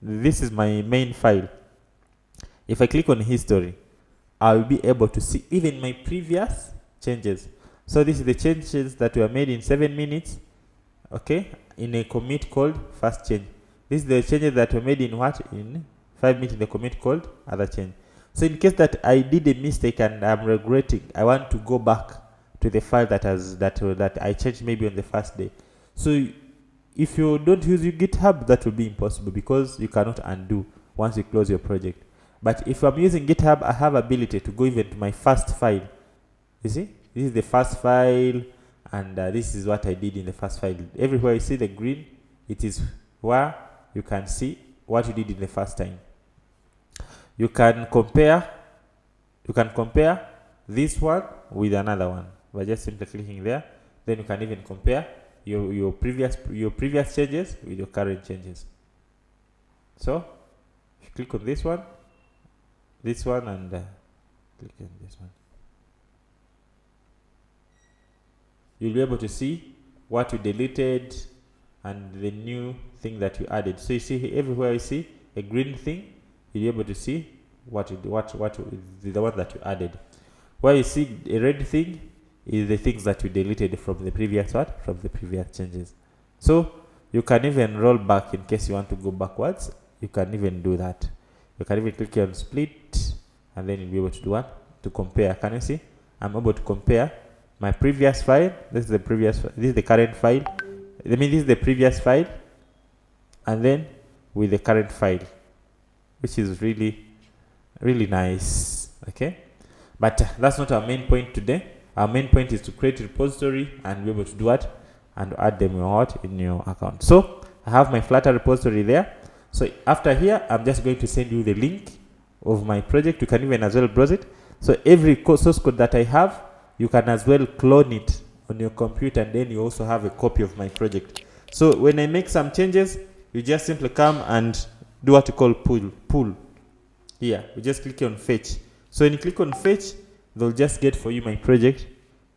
S1: This is my main file. If I click on history, I'll be able to see even my previous changes. So this is the changes that were made in 7 minutes, okay, in a commit called first change. This is the changes that were made in what? In 5 minutes in the commit called other change. So in case that I did a mistake and I'm regretting, I want to go back to the file that I changed maybe on the first day. So if you don't use your GitHub, that will be impossible because you cannot undo once you close your project. But if I'm using GitHub, I have ability to go even to my first file. You see, this is the first file, and this is what I did in the first file. Everywhere you see the green, it is where you can see what you did in the first time. You can compare this one with another one by just simply clicking there. Then you can even compare your previous changes with your current changes. So if you click on this one, and click on this one, you'll be able to see what you deleted and the new thing that you added. So you see everywhere you see a green thing, you'll be able to see the one that you added. Where you see a red thing is the things that you deleted from the previous changes. So you can even roll back in case you want to go backwards. You can even do that. You can even click on split, and then you'll be able to do what? To compare. Can you see? I'm able to compare my previous file. This is the current file. This is the previous file, and then with the current file, which is really, really nice. Okay, but that's not our main point today. Our main point is to create a repository and be able to do what? And add them in your account. So I have my Flutter repository there. So after here, I'm just going to send you the link of my project. You can even as well browse it. So every source code that I have, you can as well clone it on your computer, and then you also have a copy of my project. So when I make some changes, you just simply come and do what you call pull. Here, you just click on fetch. So when you click on fetch, they'll just get for you my project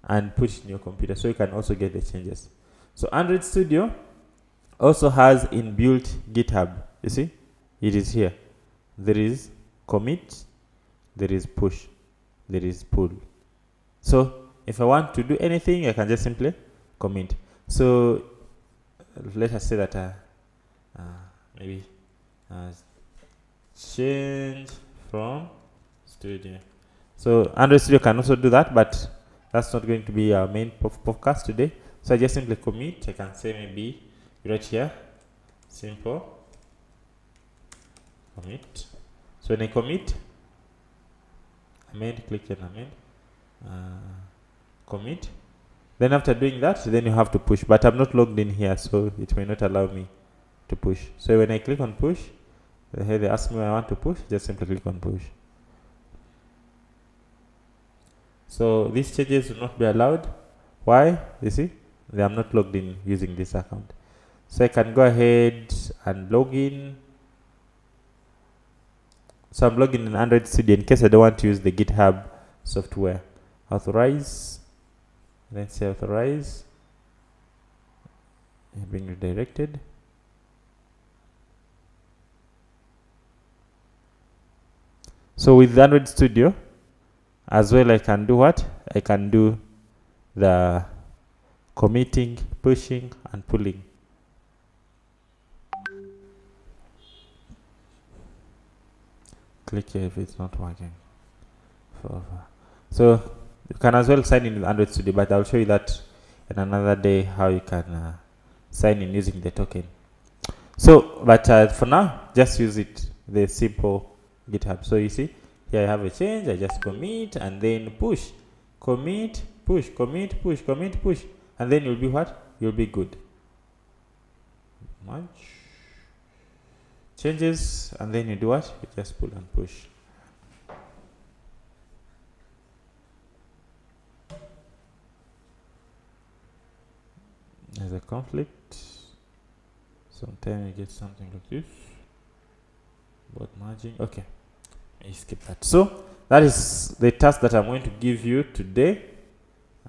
S1: and put it in your computer, so you can also get the changes. So Android Studio also has inbuilt GitHub. You see, it is here. There is commit, there is push, there is pull. So if I want to do anything, I can just simply commit. So let us say that maybe change from Studio. So Android Studio can also do that, but that's not going to be our main podcast today. So I just simply commit. I can say maybe right here, simple commit. So when I commit, amend, click on amend, commit. Then after doing that, then you have to push. But I'm not logged in here, so it may not allow me to push. So when I click on push, here they ask me where I want to push. Just simply click on push. So these changes will not be allowed. Why? You see, I'm not logged in using this account. So I can go ahead and log in. So I'm logging in Android Studio in case I don't want to use the GitHub software. Authorize, then say authorize, being redirected. So with Android Studio as well, I can do what? I can do the committing, pushing, and pulling. Click here if it's not working. So you can as well sign in with Android Studio, but I'll show you that in another day how you can sign in using the token. So, but for now, just use it, the simple GitHub. So you see, here I have a change, I just commit and then push, commit, push, commit, push, commit, push, and then you'll be what? You'll be good. Much changes, and then you do what? You just pull and push. There's a conflict. Sometimes you get something like this. But merging. Okay. You skip that. So that is the task that I'm going to give you today.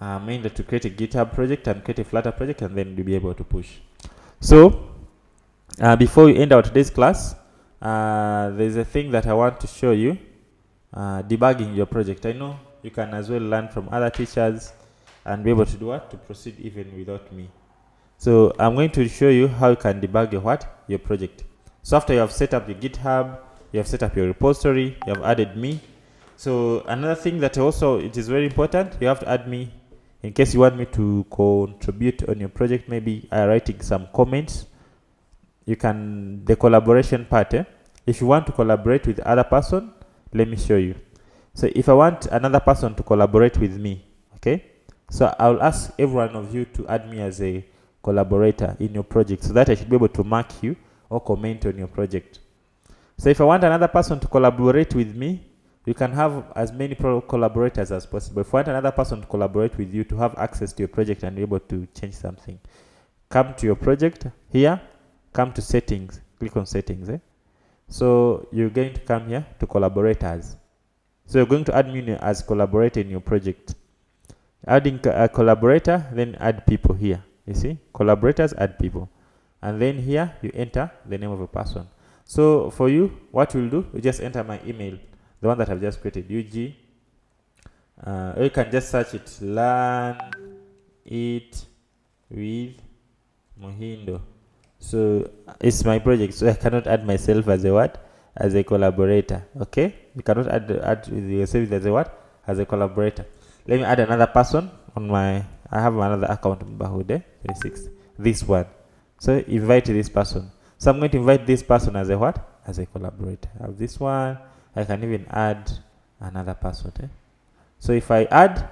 S1: Mainly to create a GitHub project and create a Flutter project, and then you'll be able to push. So before we end our today's class, there's a thing that I want to show you. Debugging your project. I know you can as well learn from other teachers and be able to do what? To proceed even without me. So I'm going to show you how you can debug your what? Your project. So after you have set up your GitHub, you have set up your repository, you have added me. So another thing that also it is very important, you have to add me in case you want me to contribute on your project, maybe writing some comments. You can, the collaboration part, if you want to collaborate with other person, let me show you. So if I want another person to collaborate with me, okay, so I'll ask every one of you to add me as a collaborator in your project, so that I should be able to mark you or comment on your project. So if I want another person to collaborate with me, you can have as many collaborators as possible. If you want another person to collaborate with you to have access to your project and be able to change something, come to your project here, come to settings, click on settings. So you're going to come here to collaborators. So you're going to add me as collaborator in your project. Adding a collaborator, then add people here. You see, collaborators, add people, and then here you enter the name of a person. So for you, what you'll do, you just enter my email, the one that I've just created, UG. Or you can just search it, learn it with Mohindo. So it's my project, so I cannot add myself as a what? As a collaborator. Okay, you cannot add yourself as a what? As a collaborator. Let me add another person on my, I have another account, Bahude 36, this one. So invite this person. So I'm going to invite this person as a what? As a collaborator. I have this one. I can even add another person. So if I add,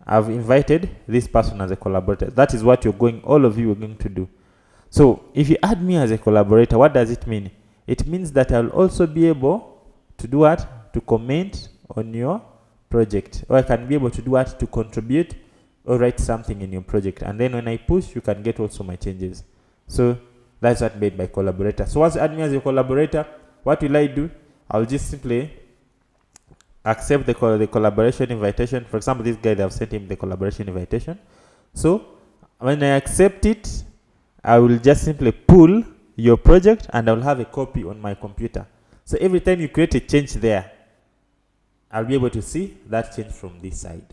S1: I've invited this person as a collaborator. That is what all of you are going to do. So if you add me as a collaborator, what does it mean? It means that I'll also be able to do what? To comment on your project. Or I can be able to do what? To contribute or write something in your project. And then when I push, you can get also my changes. So that's what made by collaborator. So once you add me as a collaborator, what will I do? I'll just simply accept the collaboration invitation. For example, this guy, they have sent him the collaboration invitation. So when I accept it, I will just simply pull your project and I'll have a copy on my computer. So every time you create a change there, I'll be able to see that change from this side.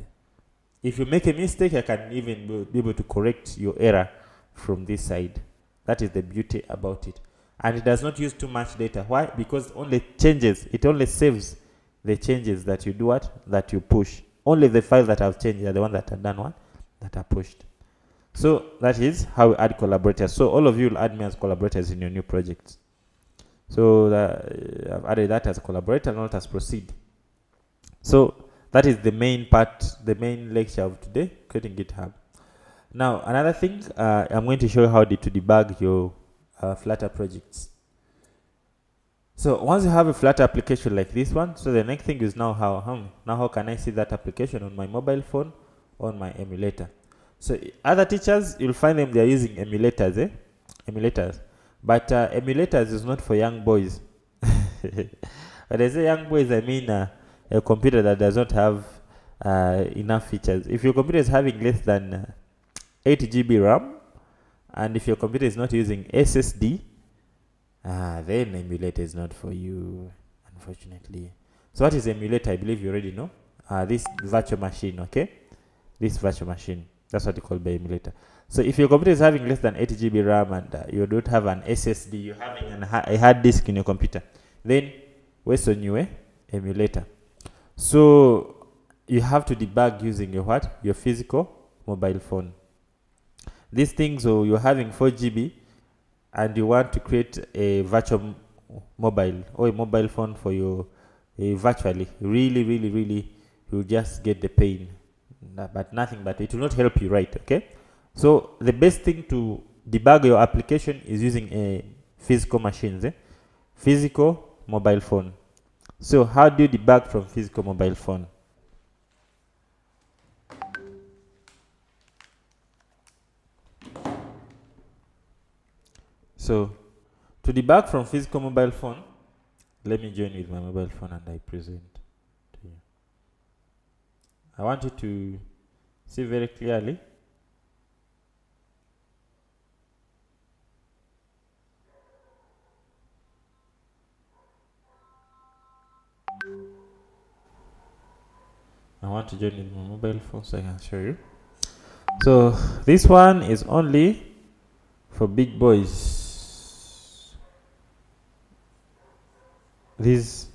S1: If you make a mistake, I can even be able to correct your error from this side. That is the beauty about it. And it does not use too much data. Why? Because only changes, it only saves the changes that you do what? That you push. Only the files that have changed are the ones that are done what? That are pushed. So that is how we add collaborators. So all of you will add me as collaborators in your new projects. So I've added that as a collaborator, not as proceed. So that is the main part, the main lecture of today, creating GitHub. Now another thing, I'm going to show you how to debug your Flutter projects. So once you have a Flutter application like this one, so the next thing is now how can I see that application on my mobile phone, on my emulator. So other teachers, you'll find them, they're using emulators, emulators. But emulators is not for young boys. But I say young boys, I mean a computer that does not have enough features. If your computer is having less than 8 GB RAM, and if your computer is not using SSD, then emulator is not for you, unfortunately. So what is emulator? I believe you already know. This virtual machine, okay? This virtual machine. That's what you call by emulator. So if your computer is having less than 8 GB RAM and you don't have an SSD, you're having a hard disk in your computer, then where's on your emulator? So you have to debug using your what? Your physical mobile phone. These things, so you're having 4 GB and you want to create a virtual mobile or a mobile phone for your virtually, really, you'll just get the pain. But nothing, but it will not help you, right? Okay, so the best thing to debug your application is using a physical machines, physical mobile phone. So how do you debug from physical mobile phone? So to debug from physical mobile phone, let me join with my mobile phone and I present to you. I want you to see very clearly. I want to join with my mobile phone so I can show you. So this one is only for big boys. This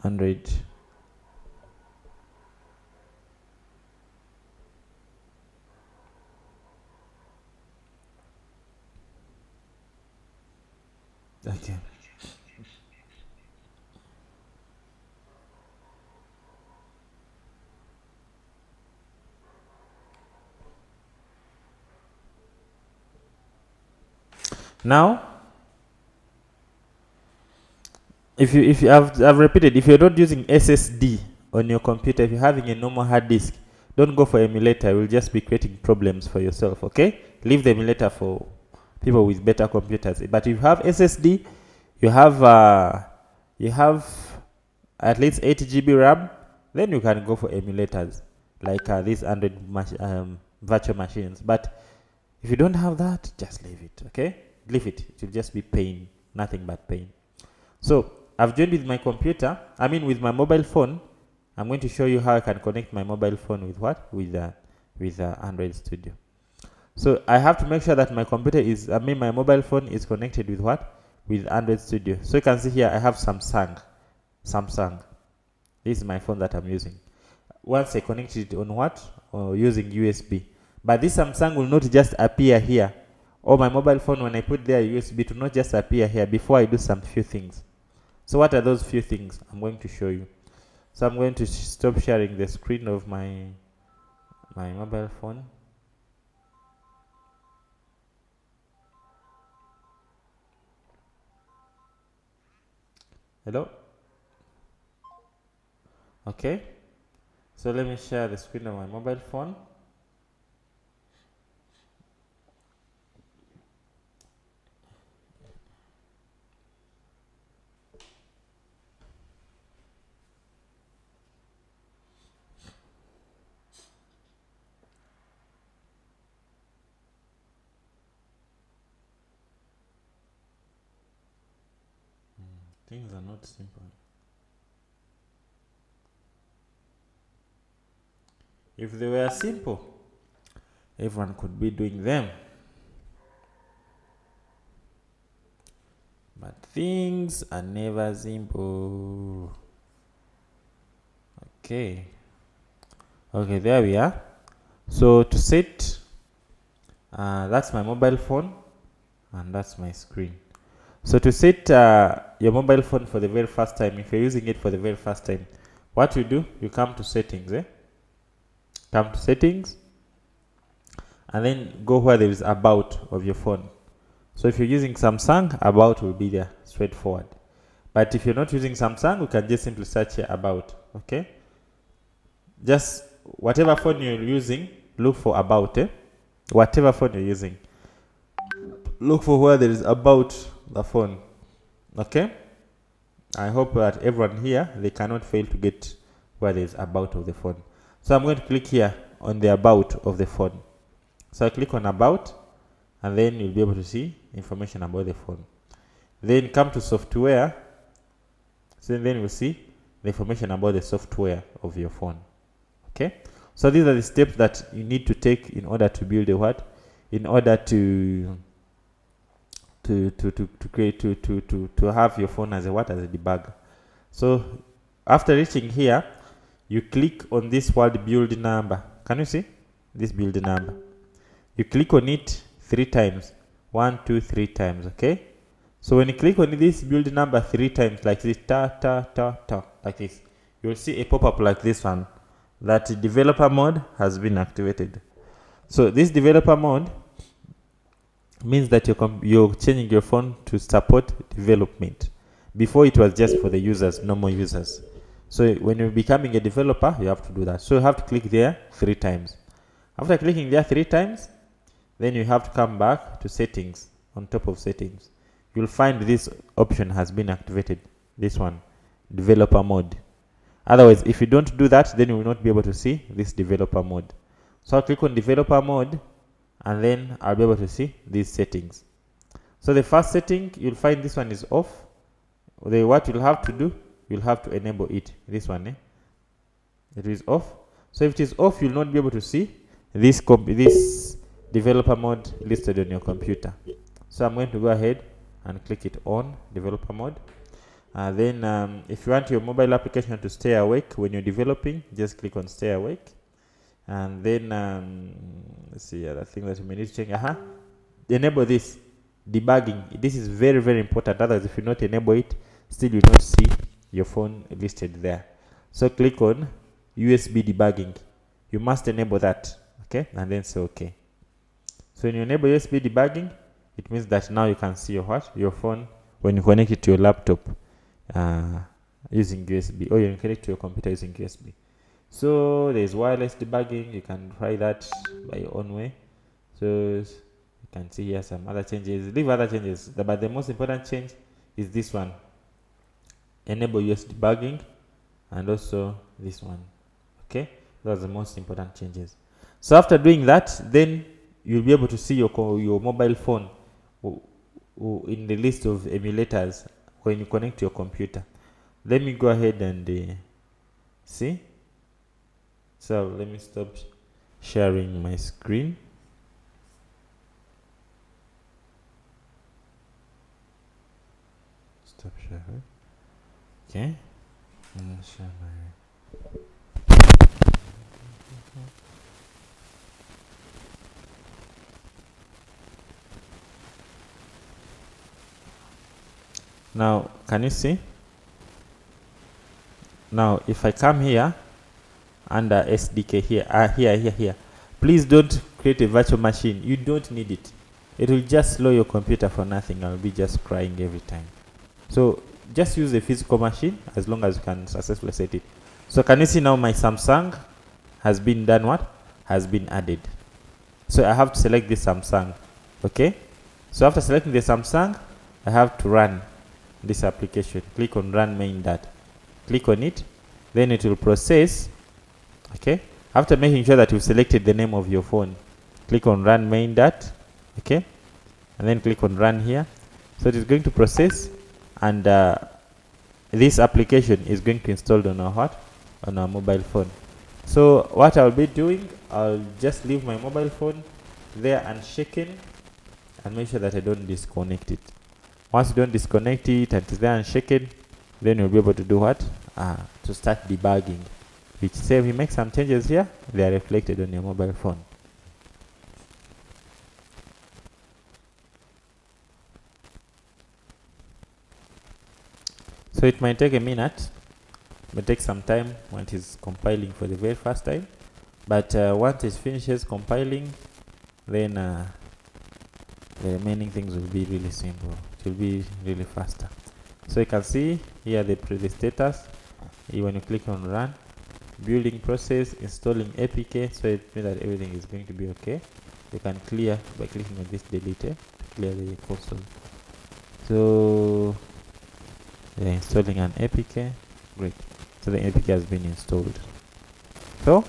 S1: Android. Okay. Now, if you I've repeated, if you're not using SSD on your computer, if you're having a normal hard disk, don't go for emulator. You'll just be creating problems for yourself. Okay, leave the emulator for people with better computers. But if you have SSD, you have at least 8 GB RAM, then you can go for emulators like these Android virtual machines. But if you don't have that, just leave it. Okay, leave it. It will just be pain, nothing but pain. So I've joined with my computer. I mean, with my mobile phone. I'm going to show you how I can connect my mobile phone with what? With Android Studio. So I have to make sure that my computer is, my mobile phone is connected with what? With Android Studio. So you can see here I have Samsung. This is my phone that I'm using. Once I connect it on what? Using USB. But this Samsung will not just appear here. Or my mobile phone, when I put there USB, it will not just appear here before I do some few things. So what are those few things? I'm going to show you. So I'm going to stop sharing the screen of my mobile phone. Hello? Okay. So let me share the screen of my mobile phone. Things are not simple. If they were simple, everyone could be doing them. But things are never simple. Okay, there we are. So to set, that's my mobile phone and that's my screen. So to set your mobile phone for the very first time, if you're using it for the very first time, what you do, you come to settings, come to settings and then go where there is about of your phone. So if you're using Samsung, about will be there, straightforward. But if you're not using Samsung, you can just simply search here about. Okay, just whatever phone you're using, look for about. Whatever phone you're using, look for where there is about the phone. Okay, I hope that everyone here, they cannot fail to get where there is about of the phone. So I'm going to click here on the about of the phone. So I click on about, and then you'll be able to see information about the phone. Then come to software. So then we'll see the information about the software of your phone. Okay. So these are the steps that you need to take in order to build a what? In order to have your phone as a what? As a debugger. So after reaching here, you click on this word build number. Can you see this build number? You click on it 3 times. 1, 2, 3 times. Okay. So when you click on this build number 3 times, like this, like this, you will see a pop-up like this one, that developer mode has been activated. So this developer mode means that you're changing your phone to support development. Before it was just for the users, normal users. So when you're becoming a developer, you have to do that. So you have to click there 3 times. After clicking there 3 times, then you have to come back to settings. On top of settings, you'll find this option has been activated. This one, developer mode. Otherwise, if you don't do that, then you will not be able to see this developer mode. So I'll click on developer mode, and then I'll be able to see these settings. So the first setting, you'll find this one is off. What you'll have to do, you'll have to enable it. This one, it is off. So if it is off, you'll not be able to see this developer mode listed on your computer. So I'm going to go ahead and click it on developer mode. Then if you want your mobile application to stay awake when you're developing, just click on stay awake. And then let's see, other thing that you may need to change. Enable this debugging. This is very, very important. Otherwise, if you not enable it, still you not see your phone listed there. So click on USB debugging. You must enable that. Okay, and then say okay. So when you enable USB debugging, it means that now you can see your phone when you connect it to your laptop using USB, or you can connect to your computer using USB. So there's wireless debugging. You can try that by your own way. So you can see here some other changes. Leave other changes, but the most important change is this one: enable USB debugging, and also this one. Okay, those are the most important changes. So after doing that, then you'll be able to see your mobile phone in the list of emulators when you connect to your computer. Let me go ahead and see. So let me stop sharing my screen. Stop sharing. Okay. Share my. Now, can you see? Now, if I come here under SDK here, please don't create a virtual machine. You don't need it. It will just slow your computer for nothing. I'll be just crying every time. So just use a physical machine as long as you can successfully set it. So can you see now my Samsung has been done what? Has been added. So I have to select this Samsung. Okay. So after selecting the Samsung, I have to run this application. Click on run main data. Click on it, then it will process. Okay, after making sure that you've selected the name of your phone, click on run main data. Okay, and then click on run here. So it is going to process, and this application is going to install on our mobile phone. So what I'll be doing, I'll just leave my mobile phone there unshaken and make sure that I don't disconnect it. Once you don't disconnect it and it's there unshaken, then you'll be able to do what? To start debugging. Which say we make some changes here, they are reflected on your mobile phone. So it might take a minute, it may take some time when it is compiling for the very first time. But once it finishes compiling, then the remaining things will be really simple. It will be really faster. So you can see here the status. When you click on run, building process, installing APK, so it means that everything is going to be okay. You can clear by clicking on this delete to clear the console. So They're installing an APK. Great. So the APK has been installed. So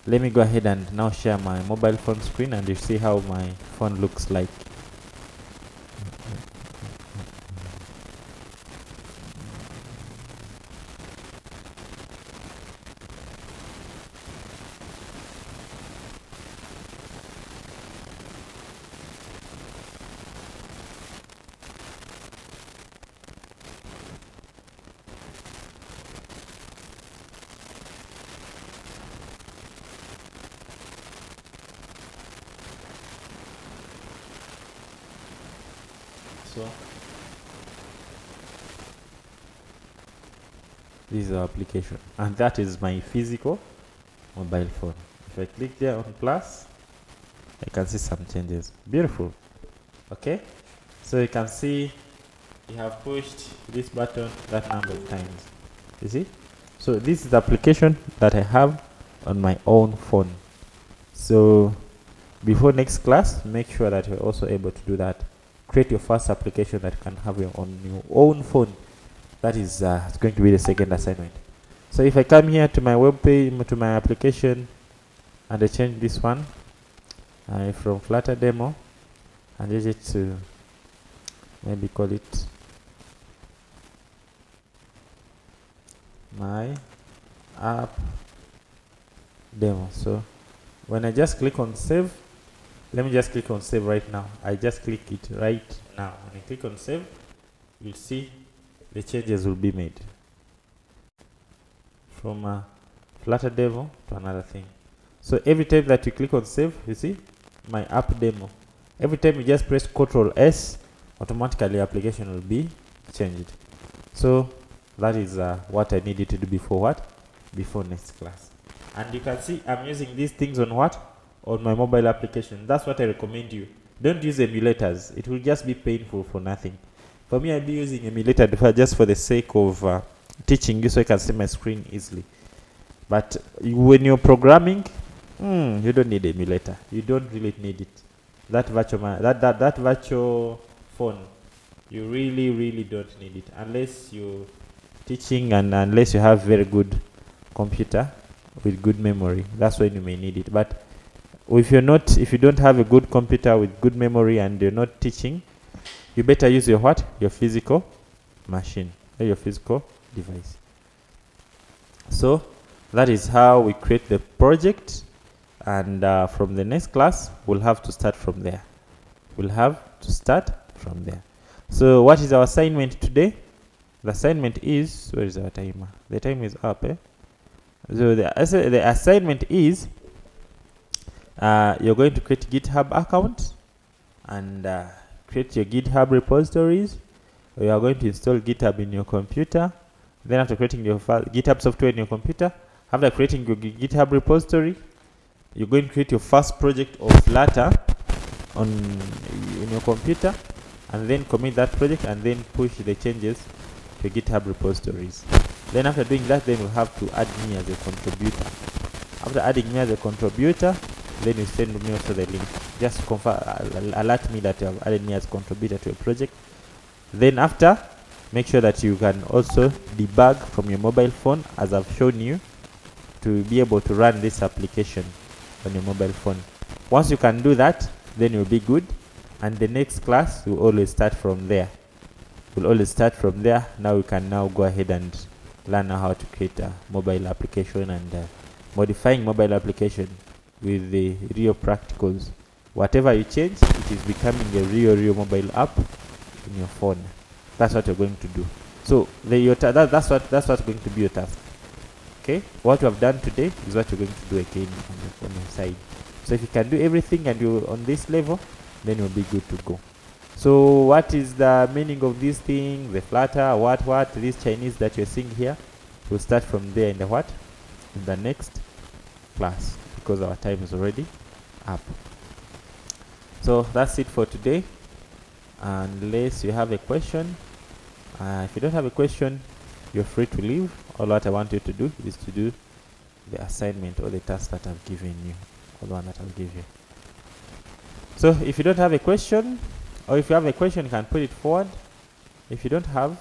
S1: let me go ahead and now share my mobile phone screen, and you see how my phone looks like. So this is our application, and that is my physical mobile phone. If I click there on plus, I can see some changes. Beautiful. Okay, so you can see you have pushed this button that number of times. You see? So this is the application that I have on my own phone. So before next class, make sure that you're also able to do that. Create your first application that you can have on your own phone. That is it's going to be the second assignment. So if I come here to my web page, to my application, and I change this one from Flutter demo, and use it to maybe call it my app demo. So when I just click on save, let me just click on save right now. I just click it right now. When I click on save, you'll see the changes will be made from a Flutter demo to another thing. So every time that you click on save, you see my app demo. Every time you just press Ctrl S, automatically the application will be changed. So that is what I needed to do before next class. And you can see I'm using these things on on my mobile application. That's what I recommend you. Don't use emulators. It will just be painful for nothing. For me, I'll be using emulator just for the sake of teaching you, so I can see my screen easily. But when you're programming, you don't need emulator. You don't really need it. That virtual phone, you really don't need it unless you're teaching and unless you have very good computer with good memory. That's when you may need it. But if you don't have a good computer with good memory and you're not teaching, you better use your your physical machine or your physical device. So that is how we create the project, and from the next class we'll have to start from there. So what is our assignment today? The assignment is, where is our timer? The time is up. So the assignment is you're going to create GitHub account and create your GitHub repositories. You are going to install GitHub in your computer. Then after creating your GitHub software in your computer, after creating your GitHub repository, you're going to create your first project of Flutter in your computer, and then commit that project and then push the changes to GitHub repositories. Then after doing that, then we'll have to add me as a contributor. After adding me as a contributor, then you send me also the link. Just alert me that you have added me as contributor to a project. Then after, make sure that you can also debug from your mobile phone, as I've shown you, to be able to run this application on your mobile phone. Once you can do that, then you'll be good, and the next class will always start from there. Now we can now go ahead and learn how to create a mobile application and modifying mobile application with the real practicals. Whatever you change, it is becoming a real mobile app in your phone. That's what you're going to do. So that's what's going to be your task. Okay, what you have done today is what you're going to do again on your side. So if you can do everything and you're on this level, then you'll be good to go. So what is the meaning of this thing? The Flutter, what this Chinese that you're seeing here? We'll start from there in the next class, because our time is already up. So that's it for today, unless you have a question. If you don't have a question, you're free to leave. All what I want you to do is to do the assignment or the task that I've given you, or the one that I'll give you. So if you don't have a question, or if you have a question, you can put it forward. If you don't have,